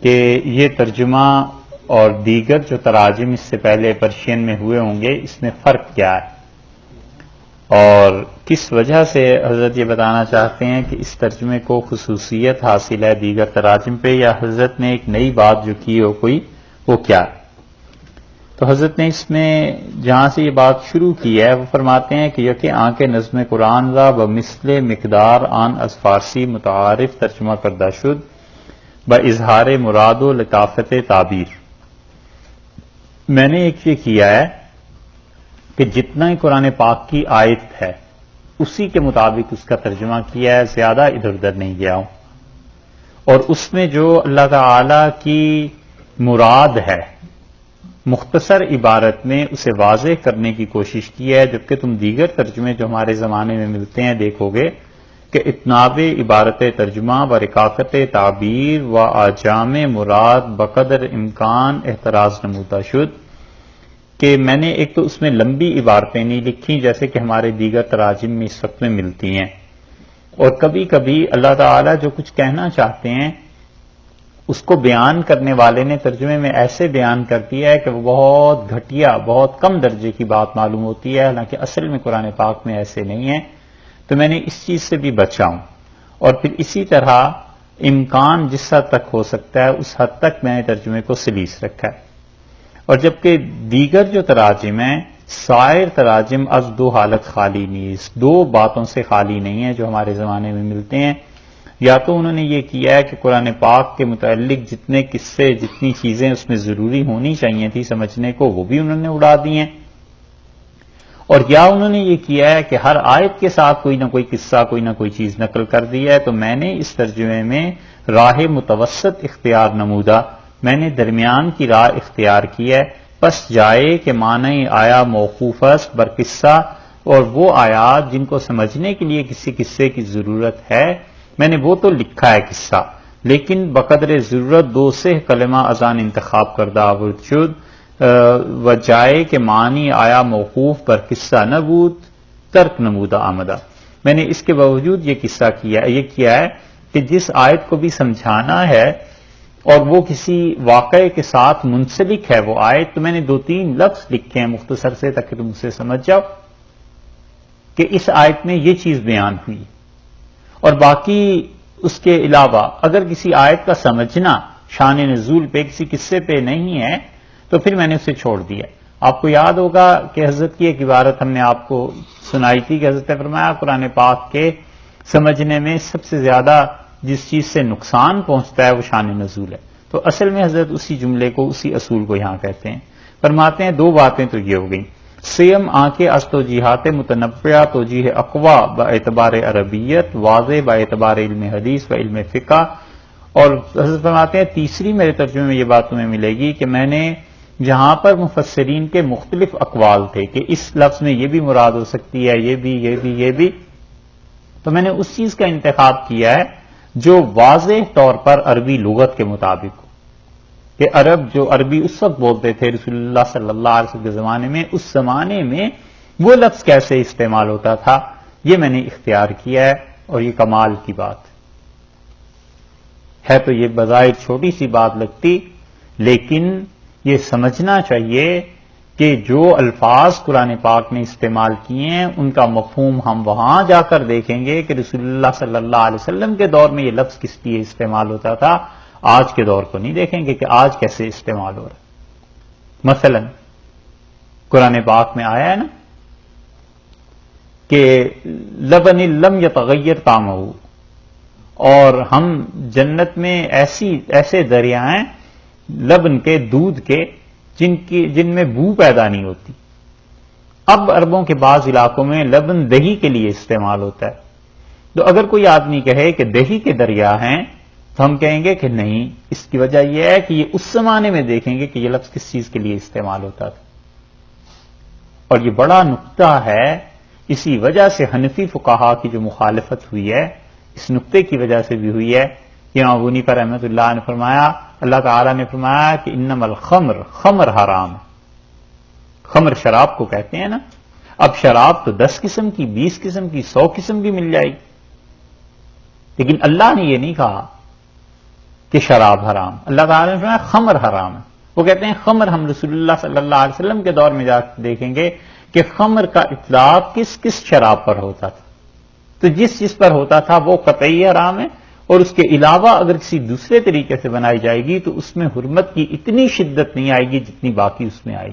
کہ یہ ترجمہ اور دیگر جو تراجم اس سے پہلے پرشین میں ہوئے ہوں گے اس میں فرق کیا ہے، اور کس وجہ سے حضرت یہ بتانا چاہتے ہیں کہ اس ترجمے کو خصوصیت حاصل ہے دیگر تراجم پہ، یا حضرت نے ایک نئی بات جو کی ہو کوئی، وہ کیا ہے۔ تو حضرت نے اس میں جہاں سے یہ بات شروع کی ہے وہ فرماتے ہیں کہ یکے آنکھ نظم قرآن را بمثل مقدار آن از فارسی متعارف ترجمہ کردہ شد با اظہار مراد و لطافت تعبیر. میں نے ایک یہ کیا ہے کہ جتنا ہی قرآن پاک کی آیت ہے اسی کے مطابق اس کا ترجمہ کیا ہے، زیادہ ادھر ادھر نہیں گیا ہوں. اور اس میں جو اللہ تعالی کی مراد ہے مختصر عبارت میں اسے واضح کرنے کی کوشش کی ہے، جبکہ تم دیگر ترجمے جو ہمارے زمانے میں ملتے ہیں دیکھو گے کہ اتناب عبارت ترجمہ و رکاکت تعبیر و آجام مراد بقدر امکان احتراز نمودہ شد، کہ میں نے ایک تو اس میں لمبی عبارتیں نہیں لکھی جیسے کہ ہمارے دیگر تراجم میں اس وقت میں ملتی ہیں، اور کبھی کبھی اللہ تعالیٰ جو کچھ کہنا چاہتے ہیں اس کو بیان کرنے والے نے ترجمے میں ایسے بیان کر دیا ہے کہ وہ بہت گھٹیا، بہت کم درجے کی بات معلوم ہوتی ہے، حالانکہ اصل میں قرآن پاک میں ایسے نہیں ہے. تو میں نے اس چیز سے بھی بچا ہوں. اور پھر اسی طرح امکان جس حد تک ہو سکتا ہے اس حد تک میں نے ترجمے کو سلیس رکھا ہے. اور جبکہ دیگر جو تراجم ہیں سائر تراجم از دو حالت خالی نیز، دو باتوں سے خالی نہیں ہے جو ہمارے زمانے میں ملتے ہیں. یا تو انہوں نے یہ کیا ہے کہ قرآن پاک کے متعلق جتنے قصے جتنی چیزیں اس میں ضروری ہونی چاہیے تھی سمجھنے کو وہ بھی انہوں نے اڑا دی ہیں، اور یا انہوں نے یہ کیا ہے کہ ہر آیت کے ساتھ کوئی نہ کوئی قصہ کوئی نہ کوئی چیز نقل کر دی ہے. تو میں نے اس ترجمے میں راہ متوسط اختیار نمودہ، میں نے درمیان کی راہ اختیار کی ہے. پس جائے کہ معنی آیا موقوف است بر قصہ، اور وہ آیات جن کو سمجھنے کے لیے کسی قصے کی ضرورت ہے میں نے وہ تو لکھا ہے قصہ، لیکن بقدر ضرورت دو سے کلمہ ازان انتخاب کردہ آورد شد و جائے کہ معنی آیا موقوف پر قصہ نبود ترک نمودہ آمدہ. میں نے اس کے باوجود یہ قصہ کیا ہے کہ جس آیت کو بھی سمجھانا ہے اور وہ کسی واقعے کے ساتھ منسلک ہے وہ آیت، تو میں نے 2-3 لفظ لکھے ہیں مختصر سے تاکہ تم اسے سمجھ جاؤ کہ اس آیت میں یہ چیز بیان ہوئی. اور باقی اس کے علاوہ اگر کسی آیت کا سمجھنا شان نزول پہ کسی قصے پہ نہیں ہے تو پھر میں نے اسے چھوڑ دیا. آپ کو یاد ہوگا کہ حضرت کی ایک عبارت ہم نے آپ کو سنائی تھی کہ حضرت نے فرمایا قرآن پاک کے سمجھنے میں سب سے زیادہ جس چیز سے نقصان پہنچتا ہے وہ شان نزول ہے. تو اصل میں حضرت اسی جملے کو اسی اصول کو یہاں کہتے ہیں. فرماتے ہیں 2 باتیں تو یہ ہو گئیں، سیم آنکھیں از توجیحات متنوعہ توجیح اقوا با اعتبار عربیت واضح با اعتبار علم حدیث و علم فقہ. اور حضرت فرماتے ہیں تیسری میرے ترجمے میں یہ بات تمہیں ملے گی کہ میں نے جہاں پر مفسرین کے مختلف اقوال تھے کہ اس لفظ میں یہ بھی مراد ہو سکتی ہے یہ بھی تو میں نے اس چیز کا انتخاب کیا ہے جو واضح طور پر عربی لغت کے مطابق ہو، کہ عرب جو عربی اس وقت بولتے تھے رسول اللہ صلی اللہ علیہ وسلم کے زمانے میں، اس زمانے میں وہ لفظ کیسے استعمال ہوتا تھا یہ میں نے اختیار کیا ہے. اور یہ کمال کی بات ہے. تو یہ بظاہر چھوٹی سی بات لگتی، لیکن یہ سمجھنا چاہیے کہ جو الفاظ قرآن پاک نے استعمال کیے ہیں ان کا مفہوم ہم وہاں جا کر دیکھیں گے کہ رسول اللہ صلی اللہ علیہ وسلم کے دور میں یہ لفظ کس لیے استعمال ہوتا تھا، آج کے دور کو نہیں دیکھیں گے کہ آج کیسے استعمال ہو رہا ہے. مثلا قرآن پاک میں آیا ہے نا کہ لبن لم یتغیر طعمہ، اور ہم جنت میں ایسے دریا ہیں لبن کے دودھ کے جن میں بو پیدا نہیں ہوتی. اب عربوں کے بعض علاقوں میں لبن دہی کے لیے استعمال ہوتا ہے. تو اگر کوئی آدمی کہے کہ دہی کے دریا ہیں تو ہم کہیں گے کہ نہیں، اس کی وجہ یہ ہے کہ یہ اس زمانے میں دیکھیں گے کہ یہ لفظ کس چیز کے لیے استعمال ہوتا تھا. اور یہ بڑا نقطہ ہے، اسی وجہ سے حنفی فقہا کی جو مخالفت ہوئی ہے اس نقطے کی وجہ سے بھی ہوئی ہے کہ امام ابو حنیفہ رحمۃ اللہ نے فرمایا، اللہ تعالیٰ نے فرمایا کہ انما الخمر، خمر حرام ہے. خمر شراب کو کہتے ہیں نا. اب شراب تو 10 قسم کی 20 قسم کی 100 قسم کی مل جائے گی، لیکن اللہ نے یہ نہیں کہا کہ شراب حرام. اللہ تعالیٰ نے فرمایا خمر حرام ہے. وہ کہتے ہیں خمر ہم رسول اللہ صلی اللہ علیہ وسلم کے دور میں جا کے دیکھیں گے کہ خمر کا اطلاق کس شراب پر ہوتا تھا. تو جس پر ہوتا تھا وہ قطعی حرام ہے، اور اس کے علاوہ اگر کسی دوسرے طریقے سے بنائی جائے گی تو اس میں حرمت کی اتنی شدت نہیں آئے گی جتنی باقی اس میں آئی.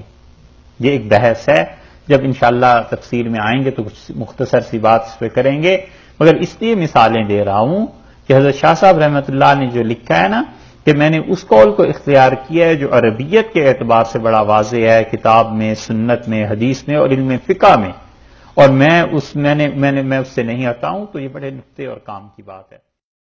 یہ ایک بحث ہے، جب انشاءاللہ تفصیل میں آئیں گے تو کچھ مختصر سی بات اس پہ کریں گے، مگر اس لیے مثالیں دے رہا ہوں کہ حضرت شاہ صاحب رحمۃ اللہ نے جو لکھا ہے نا کہ میں نے اس قول کو اختیار کیا ہے جو عربیت کے اعتبار سے بڑا واضح ہے، کتاب میں، سنت میں، حدیث میں اور علم فقہ میں، اور میں اس سے نہیں ہٹا ہوں، تو یہ بڑے نقطے اور کام کی بات ہے۔